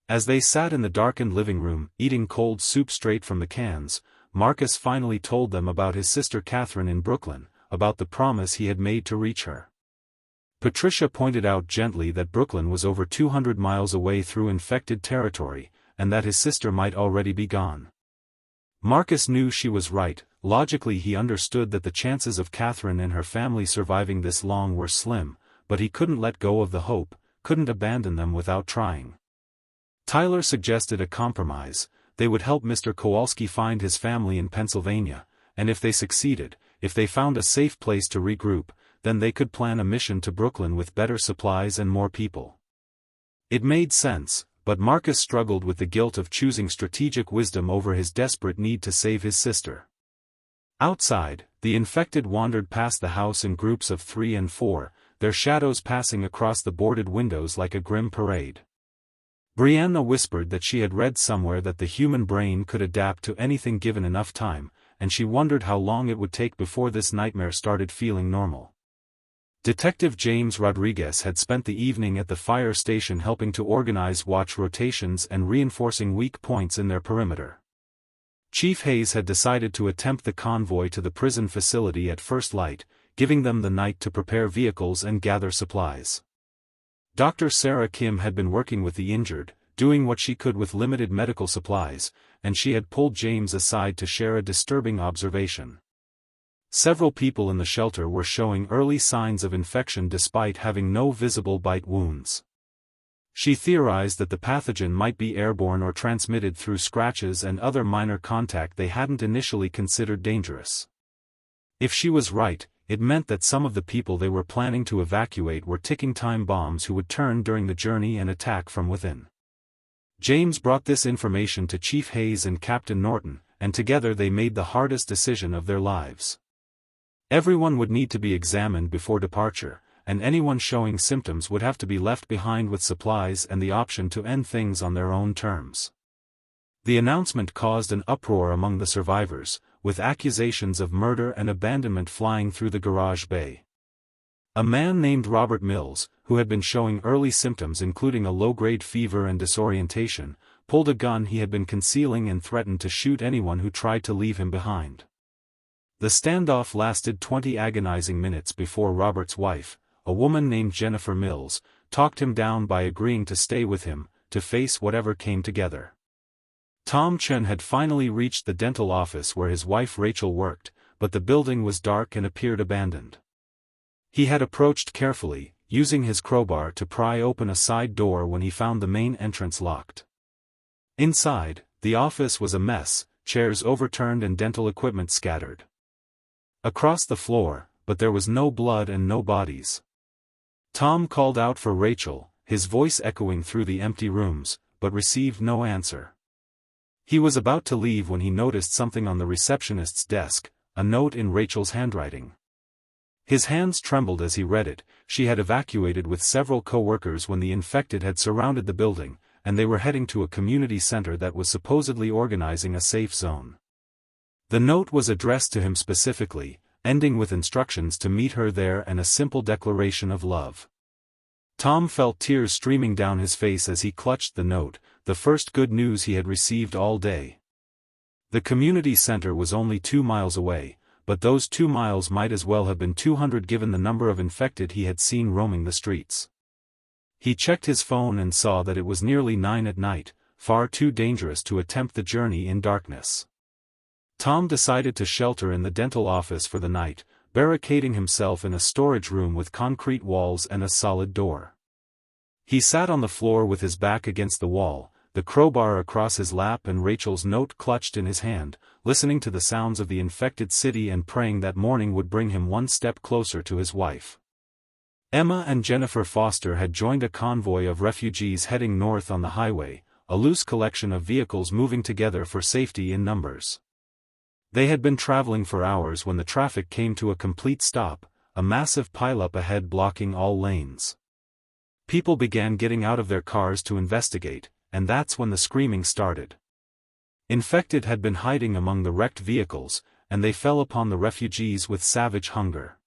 As they sat in the darkened living room, eating cold soup straight from the cans, Marcus finally told them about his sister Catherine in Brooklyn, about the promise he had made to reach her. Patricia pointed out gently that Brooklyn was over 200 miles away through infected territory, and that his sister might already be gone. Marcus knew she was right. Logically he understood that the chances of Catherine and her family surviving this long were slim, but he couldn't let go of the hope, couldn't abandon them without trying. Tyler suggested a compromise. They would help Mr. Kowalski find his family in Pennsylvania, and if they succeeded, if they found a safe place to regroup, then they could plan a mission to Brooklyn with better supplies and more people. It made sense, but Marcus struggled with the guilt of choosing strategic wisdom over his desperate need to save his sister. Outside, the infected wandered past the house in groups of 3 and 4, their shadows passing across the boarded windows like a grim parade. Brianna whispered that she had read somewhere that the human brain could adapt to anything given enough time, and she wondered how long it would take before this nightmare started feeling normal. Detective James Rodriguez had spent the evening at the fire station helping to organize watch rotations and reinforcing weak points in their perimeter. Chief Hayes had decided to attempt the convoy to the prison facility at first light, giving them the night to prepare vehicles and gather supplies. Dr. Sarah Kim had been working with the injured, doing what she could with limited medical supplies, and she had pulled James aside to share a disturbing observation. Several people in the shelter were showing early signs of infection despite having no visible bite wounds. She theorized that the pathogen might be airborne or transmitted through scratches and other minor contact they hadn't initially considered dangerous. If she was right, it meant that some of the people they were planning to evacuate were ticking time bombs who would turn during the journey and attack from within. James brought this information to Chief Hayes and Captain Norton, and together they made the hardest decision of their lives. Everyone would need to be examined before departure, and anyone showing symptoms would have to be left behind with supplies and the option to end things on their own terms. The announcement caused an uproar among the survivors, with accusations of murder and abandonment flying through the garage bay. A man named Robert Mills, who had been showing early symptoms including a low-grade fever and disorientation, pulled a gun he had been concealing and threatened to shoot anyone who tried to leave him behind. The standoff lasted 20 agonizing minutes before Robert's wife, a woman named Jennifer Mills, talked him down by agreeing to stay with him, to face whatever came together. Tom Chen had finally reached the dental office where his wife Rachel worked, but the building was dark and appeared abandoned. He had approached carefully, using his crowbar to pry open a side door when he found the main entrance locked. Inside, the office was a mess, chairs overturned and dental equipment scattered across the floor, but there was no blood and no bodies. Tom called out for Rachel, his voice echoing through the empty rooms, but received no answer. He was about to leave when he noticed something on the receptionist's desk, a note in Rachel's handwriting. His hands trembled as he read it. She had evacuated with several co-workers when the infected had surrounded the building, and they were heading to a community center that was supposedly organizing a safe zone. The note was addressed to him specifically, ending with instructions to meet her there and a simple declaration of love. Tom felt tears streaming down his face as he clutched the note, the first good news he had received all day. The community center was only 2 miles away, but those 2 miles might as well have been 200 given the number of infected he had seen roaming the streets. He checked his phone and saw that it was nearly 9 at night, far too dangerous to attempt the journey in darkness. Tom decided to shelter in the dental office for the night, barricading himself in a storage room with concrete walls and a solid door. He sat on the floor with his back against the wall, the crowbar across his lap and Rachel's note clutched in his hand, listening to the sounds of the infected city and praying that morning would bring him one step closer to his wife. Emma and Jennifer Foster had joined a convoy of refugees heading north on the highway, a loose collection of vehicles moving together for safety in numbers. They had been traveling for hours when the traffic came to a complete stop, a massive pileup ahead blocking all lanes. People began getting out of their cars to investigate, and that's when the screaming started. Infected had been hiding among the wrecked vehicles, and they fell upon the refugees with savage hunger.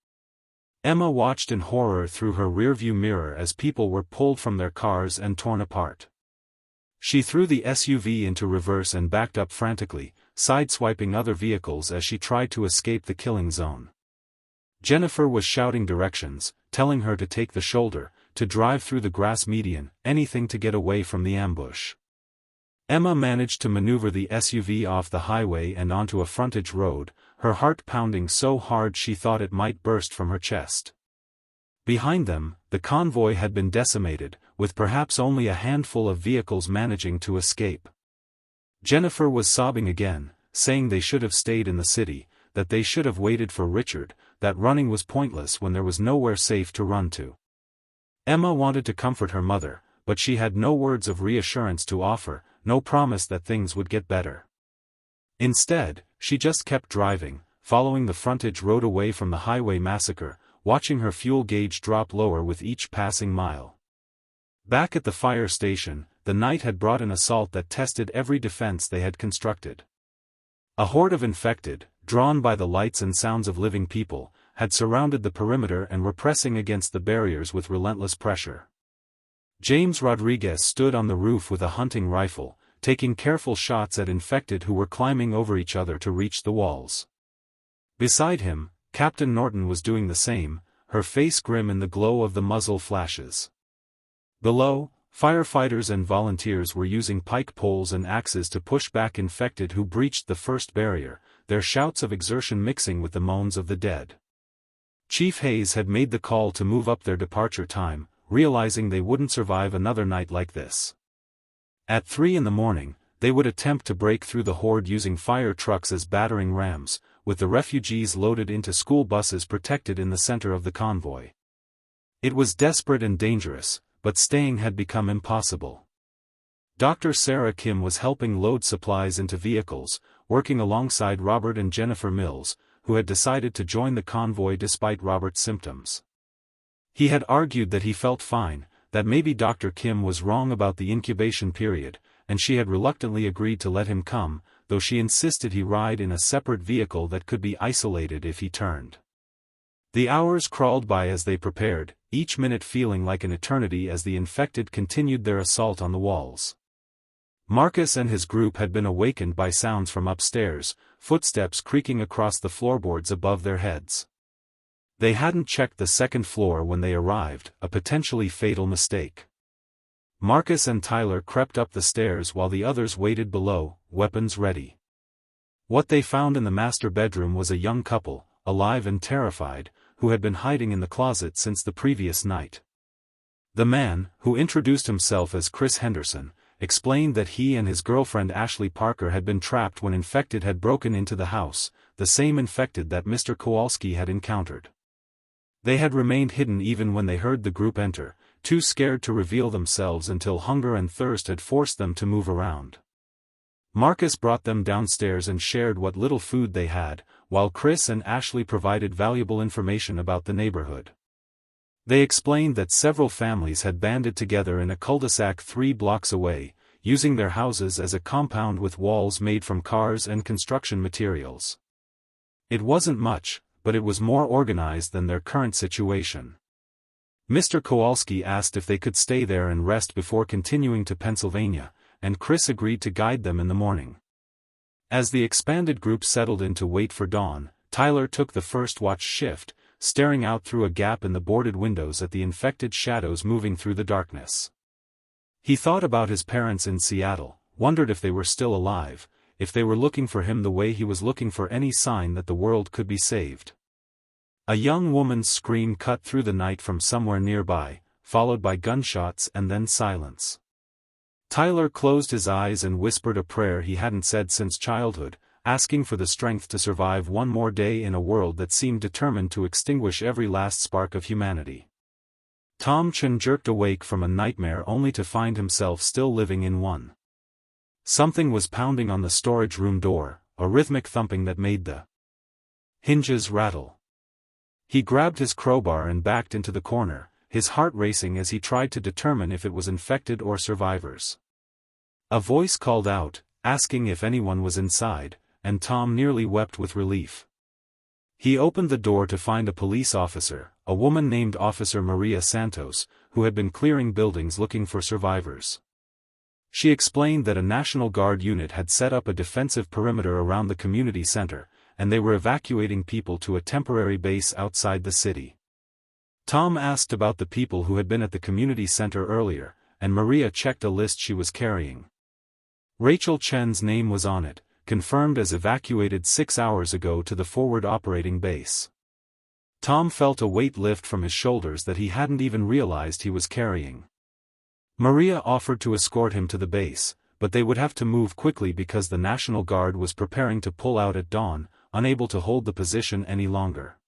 Emma watched in horror through her rearview mirror as people were pulled from their cars and torn apart. She threw the SUV into reverse and backed up frantically, sideswiping other vehicles as she tried to escape the killing zone. Jennifer was shouting directions, telling her to take the shoulder, to drive through the grass median, anything to get away from the ambush. Emma managed to maneuver the SUV off the highway and onto a frontage road, her heart pounding so hard she thought it might burst from her chest. Behind them, the convoy had been decimated, with perhaps only a handful of vehicles managing to escape. Jennifer was sobbing again, saying they should have stayed in the city, that they should have waited for Richard, that running was pointless when there was nowhere safe to run to. Emma wanted to comfort her mother, but she had no words of reassurance to offer, no promise that things would get better. Instead, she just kept driving, following the frontage road away from the highway massacre, watching her fuel gauge drop lower with each passing mile. Back at the fire station, the night had brought an assault that tested every defense they had constructed. A horde of infected, drawn by the lights and sounds of living people, had surrounded the perimeter and were pressing against the barriers with relentless pressure. James Rodriguez stood on the roof with a hunting rifle, taking careful shots at infected who were climbing over each other to reach the walls. Beside him, Captain Norton was doing the same, her face grim in the glow of the muzzle flashes. Below, firefighters and volunteers were using pike poles and axes to push back infected who breached the first barrier, their shouts of exertion mixing with the moans of the dead. Chief Hayes had made the call to move up their departure time, realizing they wouldn't survive another night like this. At 3 in the morning, they would attempt to break through the horde using fire trucks as battering rams, with the refugees loaded into school buses protected in the center of the convoy. It was desperate and dangerous, but staying had become impossible. Dr. Sarah Kim was helping load supplies into vehicles, working alongside Robert and Jennifer Mills, who had decided to join the convoy despite Robert's symptoms. He had argued that he felt fine, that maybe Dr. Kim was wrong about the incubation period, and she had reluctantly agreed to let him come, though she insisted he ride in a separate vehicle that could be isolated if he turned. The hours crawled by as they prepared, each minute feeling like an eternity as the infected continued their assault on the walls. Marcus and his group had been awakened by sounds from upstairs, footsteps creaking across the floorboards above their heads. They hadn't checked the second floor when they arrived, a potentially fatal mistake. Marcus and Tyler crept up the stairs while the others waited below, weapons ready. What they found in the master bedroom was a young couple, alive and terrified, who had been hiding in the closet since the previous night. The man, who introduced himself as Chris Henderson, explained that he and his girlfriend Ashley Parker had been trapped when infected had broken into the house, the same infected that Mr. Kowalski had encountered. They had remained hidden even when they heard the group enter, too scared to reveal themselves until hunger and thirst had forced them to move around. Marcus brought them downstairs and shared what little food they had, while Chris and Ashley provided valuable information about the neighborhood. They explained that several families had banded together in a cul-de-sac 3 blocks away, using their houses as a compound with walls made from cars and construction materials. It wasn't much, but it was more organized than their current situation. Mr. Kowalski asked if they could stay there and rest before continuing to Pennsylvania, and Chris agreed to guide them in the morning. As the expanded group settled in to wait for dawn, Tyler took the first watch shift, staring out through a gap in the boarded windows at the infected shadows moving through the darkness. He thought about his parents in Seattle, wondered if they were still alive, if they were looking for him the way he was looking for any sign that the world could be saved. A young woman's scream cut through the night from somewhere nearby, followed by gunshots and then silence. Tyler closed his eyes and whispered a prayer he hadn't said since childhood, asking for the strength to survive one more day in a world that seemed determined to extinguish every last spark of humanity. Tom Chun jerked awake from a nightmare only to find himself still living in one. Something was pounding on the storage room door, a rhythmic thumping that made the hinges rattle. He grabbed his crowbar and backed into the corner, his heart racing as he tried to determine if it was infected or survivors. A voice called out, asking if anyone was inside, and Tom nearly wept with relief. He opened the door to find a police officer, a woman named Officer Maria Santos, who had been clearing buildings looking for survivors. She explained that a National Guard unit had set up a defensive perimeter around the community center, and they were evacuating people to a temporary base outside the city. Tom asked about the people who had been at the community center earlier, and Maria checked a list she was carrying. Rachel Chen's name was on it, confirmed as evacuated 6 hours ago to the forward operating base. Tom felt a weight lift from his shoulders that he hadn't even realized he was carrying. Maria offered to escort him to the base, but they would have to move quickly because the National Guard was preparing to pull out at dawn, unable to hold the position any longer.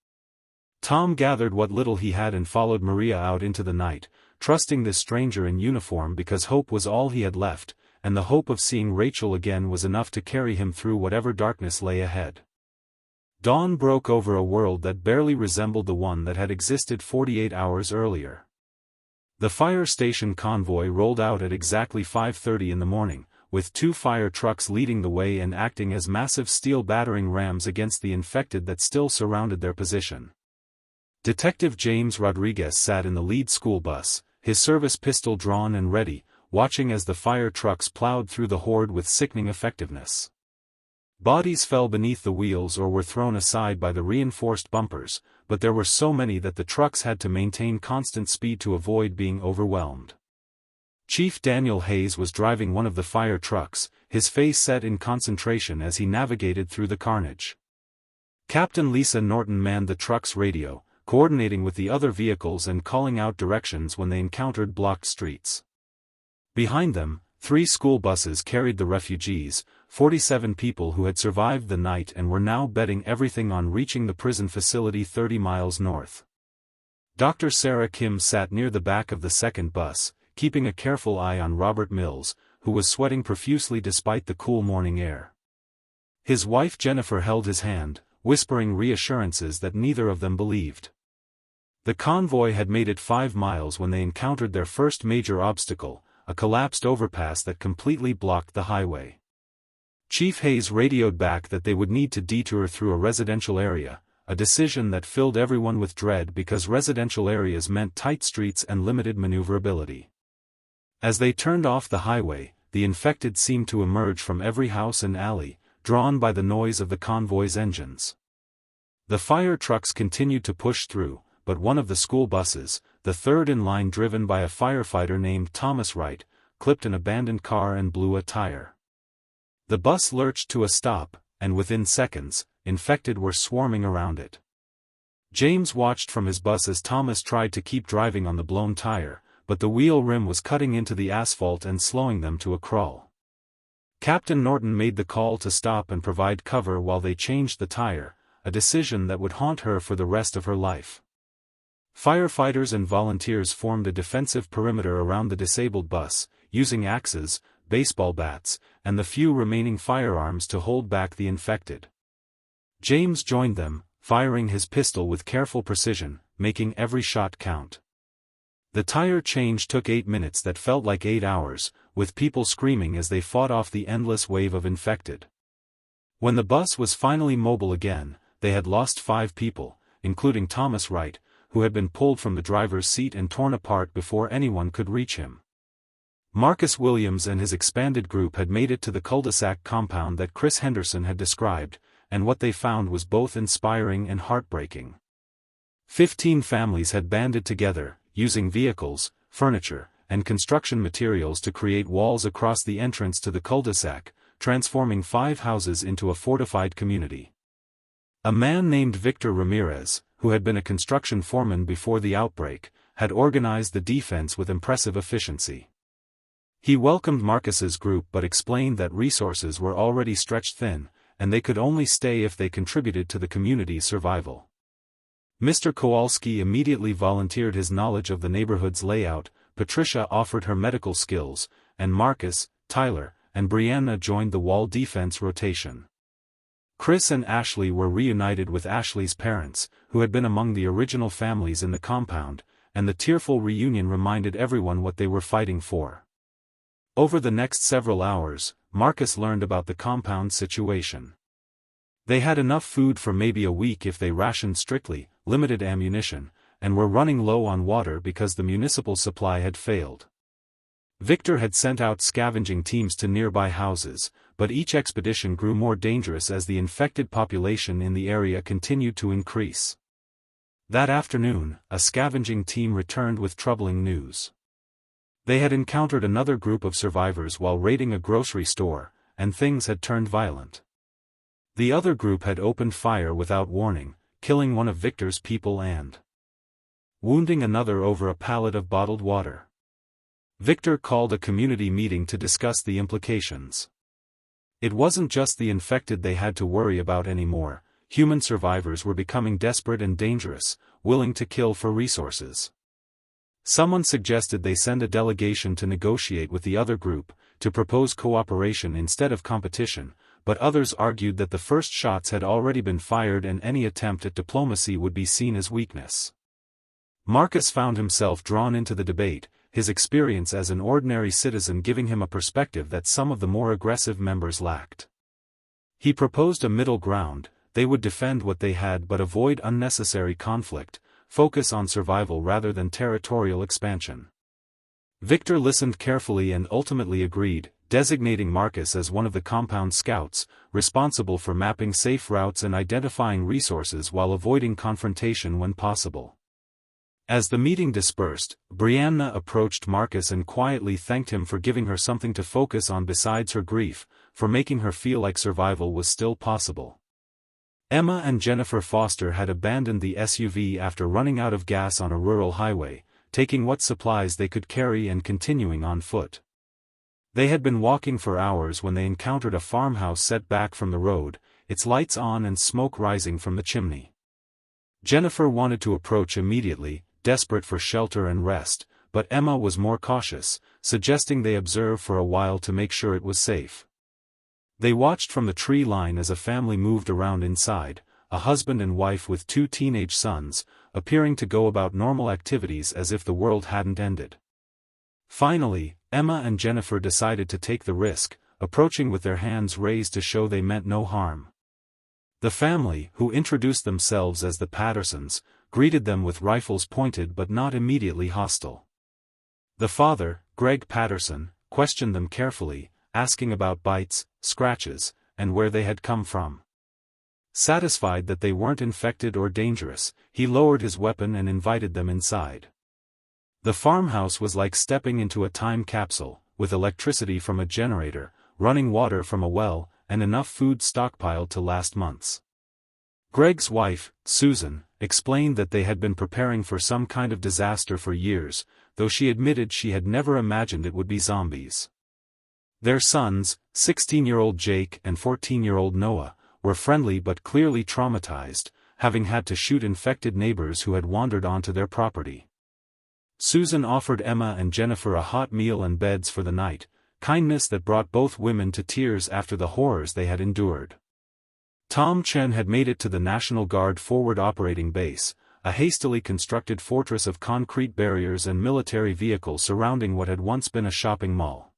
Tom gathered what little he had and followed Maria out into the night, trusting this stranger in uniform because hope was all he had left, and the hope of seeing Rachel again was enough to carry him through whatever darkness lay ahead. Dawn broke over a world that barely resembled the one that had existed 48 hours earlier. The fire station convoy rolled out at exactly 5:30 in the morning, with 2 fire trucks leading the way and acting as massive steel battering rams against the infected that still surrounded their position. Detective James Rodriguez sat in the lead school bus, his service pistol drawn and ready, watching as the fire trucks plowed through the horde with sickening effectiveness. Bodies fell beneath the wheels or were thrown aside by the reinforced bumpers, but there were so many that the trucks had to maintain constant speed to avoid being overwhelmed. Chief Daniel Hayes was driving one of the fire trucks, his face set in concentration as he navigated through the carnage. Captain Lisa Norton manned the truck's radio, coordinating with the other vehicles and calling out directions when they encountered blocked streets. Behind them, 3 school buses carried the refugees, 47 people who had survived the night and were now betting everything on reaching the prison facility 30 miles north. Dr. Sarah Kim sat near the back of the second bus, keeping a careful eye on Robert Mills, who was sweating profusely despite the cool morning air. His wife Jennifer held his hand, whispering reassurances that neither of them believed. The convoy had made it 5 miles when they encountered their first major obstacle, a collapsed overpass that completely blocked the highway. Chief Hayes radioed back that they would need to detour through a residential area, a decision that filled everyone with dread because residential areas meant tight streets and limited maneuverability. As they turned off the highway, the infected seemed to emerge from every house and alley, drawn by the noise of the convoy's engines. The fire trucks continued to push through, but one of the school buses, the third in line driven by a firefighter named Thomas Wright, clipped an abandoned car and blew a tire. The bus lurched to a stop, and within seconds, infected were swarming around it. James watched from his bus as Thomas tried to keep driving on the blown tire, but the wheel rim was cutting into the asphalt and slowing them to a crawl. Captain Norton made the call to stop and provide cover while they changed the tire, a decision that would haunt her for the rest of her life. Firefighters and volunteers formed a defensive perimeter around the disabled bus, using axes, baseball bats, and the few remaining firearms to hold back the infected. James joined them, firing his pistol with careful precision, making every shot count. The tire change took 8 minutes that felt like 8 hours, with people screaming as they fought off the endless wave of infected. When the bus was finally mobile again, they had lost 5 people, including Thomas Wright, who had been pulled from the driver's seat and torn apart before anyone could reach him. Marcus Williams and his expanded group had made it to the cul-de-sac compound that Chris Henderson had described, and what they found was both inspiring and heartbreaking. 15 families had banded together, using vehicles, furniture, and construction materials to create walls across the entrance to the cul-de-sac, transforming 5 houses into a fortified community. A man named Victor Ramirez, who had been a construction foreman before the outbreak, had organized the defense with impressive efficiency. He welcomed Marcus's group but explained that resources were already stretched thin, and they could only stay if they contributed to the community's survival. Mr. Kowalski immediately volunteered his knowledge of the neighborhood's layout, Patricia offered her medical skills, and Marcus, Tyler, and Brianna joined the wall defense rotation. Chris and Ashley were reunited with Ashley's parents, who had been among the original families in the compound, and the tearful reunion reminded everyone what they were fighting for. Over the next several hours, Marcus learned about the compound situation. They had enough food for maybe a week if they rationed strictly, limited ammunition, and were running low on water because the municipal supply had failed. Victor had sent out scavenging teams to nearby houses, but each expedition grew more dangerous as the infected population in the area continued to increase. That afternoon, a scavenging team returned with troubling news. They had encountered another group of survivors while raiding a grocery store, and things had turned violent. The other group had opened fire without warning, killing one of Victor's people and wounding another over a pallet of bottled water. Victor called a community meeting to discuss the implications. It wasn't just the infected they had to worry about anymore, human survivors were becoming desperate and dangerous, willing to kill for resources. Someone suggested they send a delegation to negotiate with the other group, to propose cooperation instead of competition, but others argued that the first shots had already been fired and any attempt at diplomacy would be seen as weakness. Marcus found himself drawn into the debate, his experience as an ordinary citizen giving him a perspective that some of the more aggressive members lacked. He proposed a middle ground: they would defend what they had but avoid unnecessary conflict, focus on survival rather than territorial expansion. Victor listened carefully and ultimately agreed, designating Marcus as one of the compound scouts, responsible for mapping safe routes and identifying resources while avoiding confrontation when possible. As the meeting dispersed, Brianna approached Marcus and quietly thanked him for giving her something to focus on besides her grief, for making her feel like survival was still possible. Emma and Jennifer Foster had abandoned the SUV after running out of gas on a rural highway, taking what supplies they could carry and continuing on foot. They had been walking for hours when they encountered a farmhouse set back from the road, its lights on and smoke rising from the chimney. Jennifer wanted to approach immediately, desperate for shelter and rest, but Emma was more cautious, suggesting they observe for a while to make sure it was safe. They watched from the tree line as a family moved around inside, a husband and wife with 2 teenage sons, appearing to go about normal activities as if the world hadn't ended. Finally, Emma and Jennifer decided to take the risk, approaching with their hands raised to show they meant no harm. The family, who introduced themselves as the Pattersons, greeted them with rifles pointed but not immediately hostile. The father, Greg Patterson, questioned them carefully, asking about bites, scratches, and where they had come from. Satisfied that they weren't infected or dangerous, he lowered his weapon and invited them inside. The farmhouse was like stepping into a time capsule, with electricity from a generator, running water from a well, and enough food stockpiled to last months. Greg's wife, Susan, explained that they had been preparing for some kind of disaster for years, though she admitted she had never imagined it would be zombies. Their sons, 16-year-old Jake and 14-year-old Noah, were friendly but clearly traumatized, having had to shoot infected neighbors who had wandered onto their property. Susan offered Emma and Jennifer a hot meal and beds for the night, kindness that brought both women to tears after the horrors they had endured. Tom Chen had made it to the National Guard Forward Operating Base, a hastily constructed fortress of concrete barriers and military vehicles surrounding what had once been a shopping mall.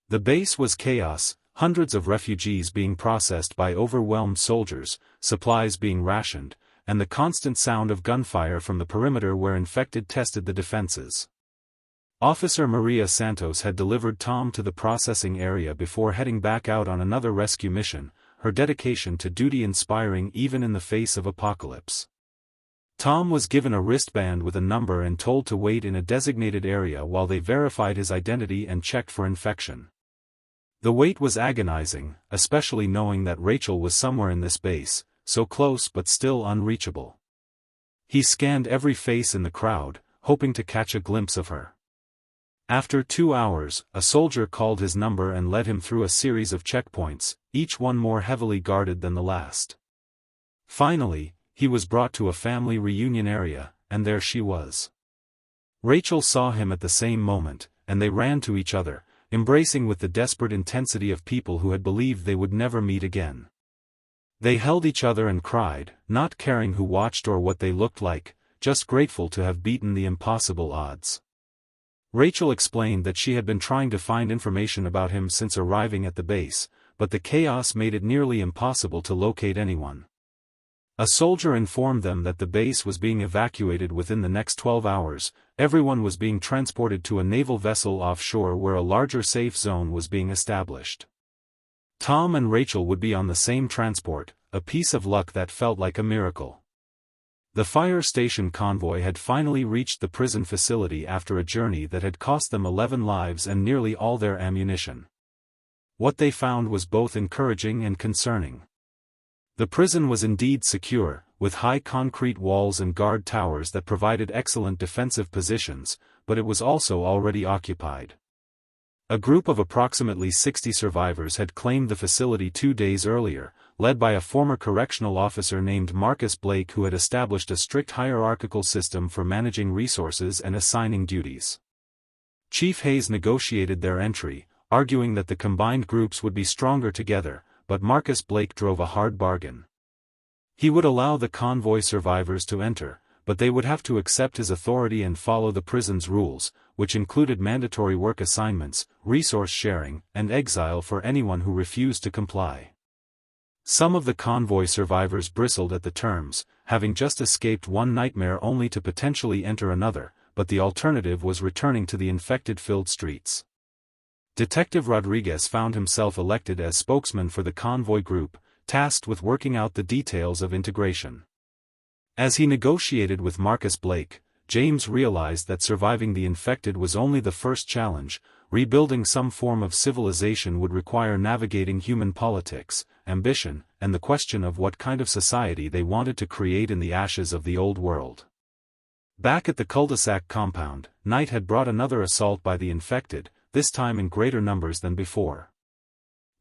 The base was chaos, hundreds of refugees being processed by overwhelmed soldiers, supplies being rationed, and the constant sound of gunfire from the perimeter where infected tested the defenses. Officer Maria Santos had delivered Tom to the processing area before heading back out on another rescue mission, her dedication to duty inspiring even in the face of apocalypse. Tom was given a wristband with a number and told to wait in a designated area while they verified his identity and checked for infection. The wait was agonizing, especially knowing that Rachel was somewhere in this base, so close but still unreachable. He scanned every face in the crowd, hoping to catch a glimpse of her. After 2 hours, a soldier called his number and led him through a series of checkpoints, each one more heavily guarded than the last. Finally, he was brought to a family reunion area, and there she was. Rachel saw him at the same moment, and they ran to each other, embracing with the desperate intensity of people who had believed they would never meet again. They held each other and cried, not caring who watched or what they looked like, just grateful to have beaten the impossible odds. Rachel explained that she had been trying to find information about him since arriving at the base, but the chaos made it nearly impossible to locate anyone. A soldier informed them that the base was being evacuated within the next 12 hours, everyone was being transported to a naval vessel offshore where a larger safe zone was being established. Tom and Rachel would be on the same transport, a piece of luck that felt like a miracle. The fire station convoy had finally reached the prison facility after a journey that had cost them 11 lives and nearly all their ammunition. What they found was both encouraging and concerning. The prison was indeed secure, with high concrete walls and guard towers that provided excellent defensive positions, but it was also already occupied. A group of approximately 60 survivors had claimed the facility 2 days earlier, led by a former correctional officer named Marcus Blake who had established a strict hierarchical system for managing resources and assigning duties. Chief Hayes negotiated their entry, arguing that the combined groups would be stronger together, but Marcus Blake drove a hard bargain. He would allow the convoy survivors to enter, but they would have to accept his authority and follow the prison's rules, which included mandatory work assignments, resource sharing, and exile for anyone who refused to comply. Some of the convoy survivors bristled at the terms, having just escaped one nightmare only to potentially enter another, but the alternative was returning to the infected-filled streets. Detective Rodriguez found himself elected as spokesman for the convoy group, tasked with working out the details of integration. As he negotiated with Marcus Blake, James realized that surviving the infected was only the first challenge. Rebuilding some form of civilization would require navigating human politics, ambition, and the question of what kind of society they wanted to create in the ashes of the old world. Back at the cul-de-sac compound, night had brought another assault by the infected, this time in greater numbers than before.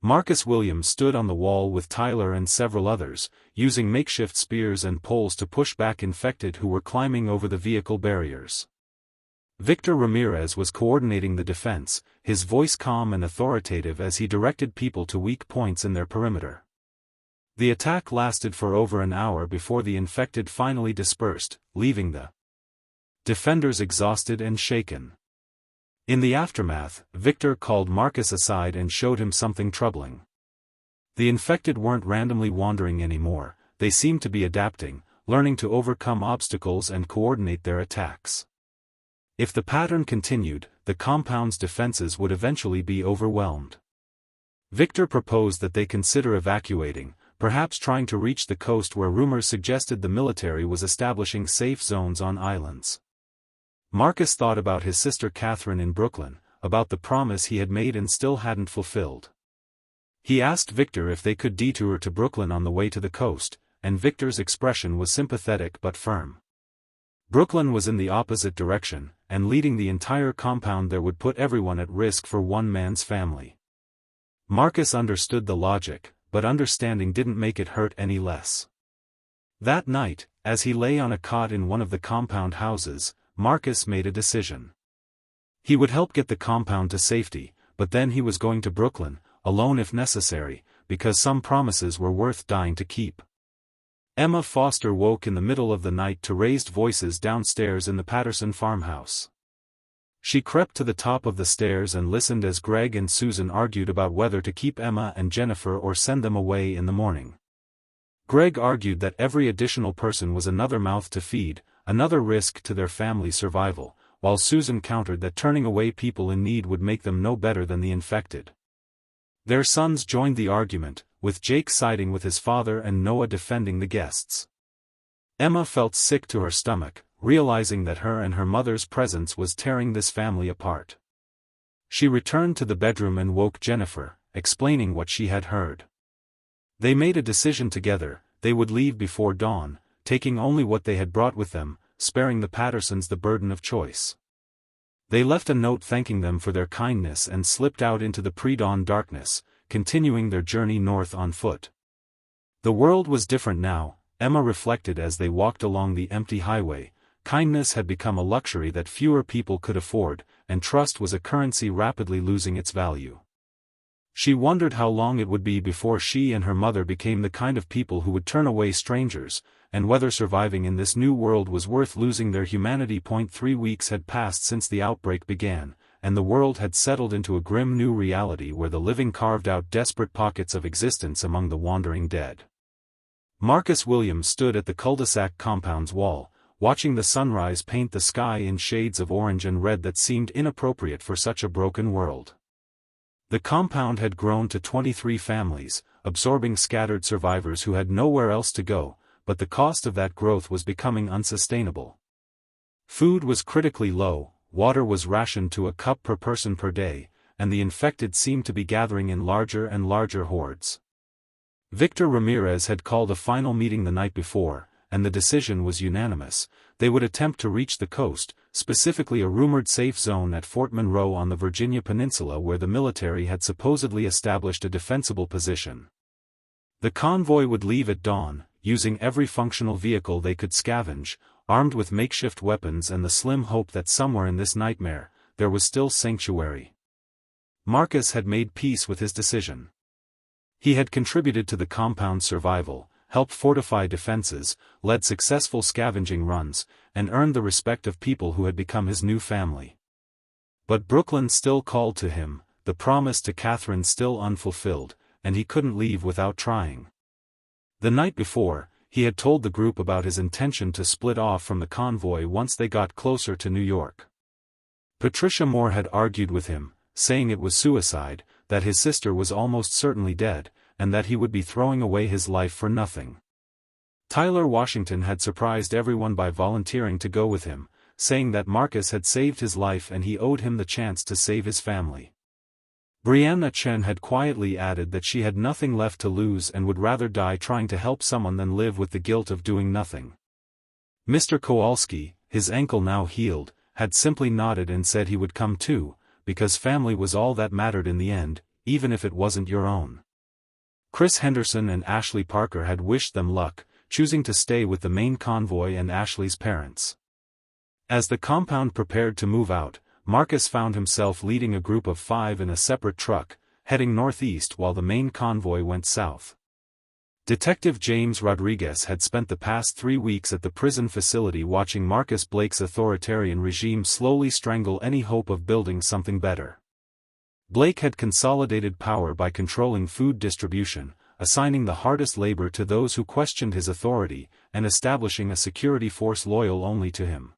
Marcus Williams stood on the wall with Tyler and several others, using makeshift spears and poles to push back infected who were climbing over the vehicle barriers. Victor Ramirez was coordinating the defense, his voice calm and authoritative as he directed people to weak points in their perimeter. The attack lasted for over an hour before the infected finally dispersed, leaving the defenders exhausted and shaken. In the aftermath, Victor called Marcus aside and showed him something troubling. The infected weren't randomly wandering anymore, they seemed to be adapting, learning to overcome obstacles and coordinate their attacks. If the pattern continued, the compound's defenses would eventually be overwhelmed. Victor proposed that they consider evacuating, perhaps trying to reach the coast where rumors suggested the military was establishing safe zones on islands. Marcus thought about his sister Catherine in Brooklyn, about the promise he had made and still hadn't fulfilled. He asked Victor if they could detour to Brooklyn on the way to the coast, and Victor's expression was sympathetic but firm. Brooklyn was in the opposite direction, and leading the entire compound there would put everyone at risk for one man's family. Marcus understood the logic, but understanding didn't make it hurt any less. That night, as he lay on a cot in one of the compound houses, Marcus made a decision. He would help get the compound to safety, but then he was going to Brooklyn, alone if necessary, because some promises were worth dying to keep. Emma Foster woke in the middle of the night to raised voices downstairs in the Patterson farmhouse. She crept to the top of the stairs and listened as Greg and Susan argued about whether to keep Emma and Jennifer or send them away in the morning. Greg argued that every additional person was another mouth to feed, another risk to their family's survival, while Susan countered that turning away people in need would make them no better than the infected. Their sons joined the argument, with Jake siding with his father and Noah defending the guests. Emma felt sick to her stomach, realizing that her and her mother's presence was tearing this family apart. She returned to the bedroom and woke Jennifer, explaining what she had heard. They made a decision together, they would leave before dawn, taking only what they had brought with them, sparing the Pattersons the burden of choice. They left a note thanking them for their kindness and slipped out into the pre-dawn darkness, continuing their journey north on foot. The world was different now, Emma reflected as they walked along the empty highway. Kindness had become a luxury that fewer people could afford, and trust was a currency rapidly losing its value. She wondered how long it would be before she and her mother became the kind of people who would turn away strangers, and whether surviving in this new world was worth losing their humanity. 3 weeks had passed since the outbreak began, and the world had settled into a grim new reality where the living carved out desperate pockets of existence among the wandering dead. Marcus Williams stood at the cul-de-sac compound's wall, watching the sunrise paint the sky in shades of orange and red that seemed inappropriate for such a broken world. The compound had grown to 23 families, absorbing scattered survivors who had nowhere else to go, but the cost of that growth was becoming unsustainable. Food was critically low, water was rationed to a cup per person per day, and the infected seemed to be gathering in larger and larger hordes. Victor Ramirez had called a final meeting the night before, and the decision was unanimous. They would attempt to reach the coast, specifically a rumored safe zone at Fort Monroe on the Virginia Peninsula where the military had supposedly established a defensible position. The convoy would leave at dawn, using every functional vehicle they could scavenge, armed with makeshift weapons and the slim hope that somewhere in this nightmare, there was still sanctuary. Marcus had made peace with his decision. He had contributed to the compound's survival, helped fortify defenses, led successful scavenging runs, and earned the respect of people who had become his new family. But Brooklyn still called to him, the promise to Catherine still unfulfilled, and he couldn't leave without trying. The night before, he had told the group about his intention to split off from the convoy once they got closer to New York. Patricia Moore had argued with him, saying it was suicide, that his sister was almost certainly dead, and that he would be throwing away his life for nothing. Tyler Washington had surprised everyone by volunteering to go with him, saying that Marcus had saved his life and he owed him the chance to save his family. Brianna Chen had quietly added that she had nothing left to lose and would rather die trying to help someone than live with the guilt of doing nothing. Mr. Kowalski, his ankle now healed, had simply nodded and said he would come too, because family was all that mattered in the end, even if it wasn't your own. Chris Henderson and Ashley Parker had wished them luck, choosing to stay with the main convoy and Ashley's parents. As the compound prepared to move out, Marcus found himself leading a group of 5 in a separate truck, heading northeast while the main convoy went south. Detective James Rodriguez had spent the past 3 weeks at the prison facility watching Marcus Blake's authoritarian regime slowly strangle any hope of building something better. Blake had consolidated power by controlling food distribution, assigning the hardest labor to those who questioned his authority, and establishing a security force loyal only to him.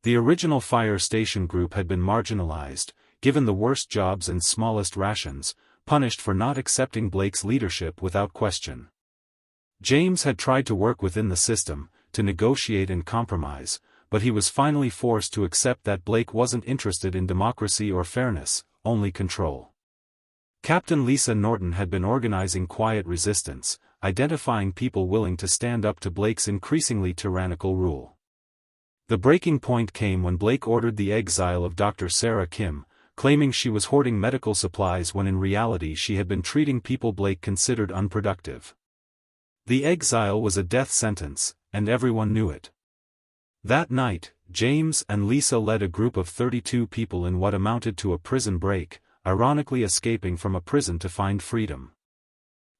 The original fire station group had been marginalized, given the worst jobs and smallest rations, punished for not accepting Blake's leadership without question. James had tried to work within the system, to negotiate and compromise, but he was finally forced to accept that Blake wasn't interested in democracy or fairness, only control. Captain Lisa Norton had been organizing quiet resistance, identifying people willing to stand up to Blake's increasingly tyrannical rule. The breaking point came when Blake ordered the exile of Dr. Sarah Kim, claiming she was hoarding medical supplies when in reality she had been treating people Blake considered unproductive. The exile was a death sentence, and everyone knew it. That night, James and Lisa led a group of 32 people in what amounted to a prison break, ironically escaping from a prison to find freedom.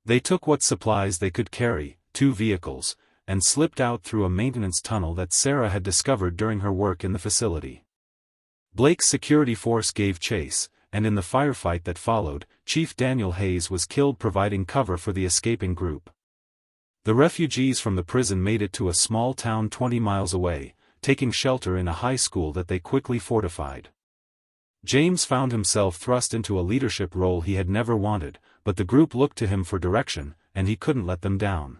They took what supplies they could carry, 2 vehicles, and slipped out through a maintenance tunnel that Sarah had discovered during her work in the facility. Blake's security force gave chase, and in the firefight that followed, Chief Daniel Hayes was killed providing cover for the escaping group. The refugees from the prison made it to a small town 20 miles away, taking shelter in a high school that they quickly fortified. James found himself thrust into a leadership role he had never wanted, but the group looked to him for direction, and he couldn't let them down.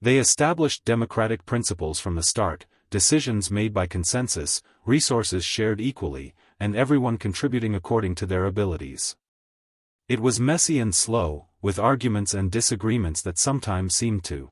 They established democratic principles from the start, decisions made by consensus, resources shared equally, and everyone contributing according to their abilities. It was messy and slow, with arguments and disagreements that sometimes seemed to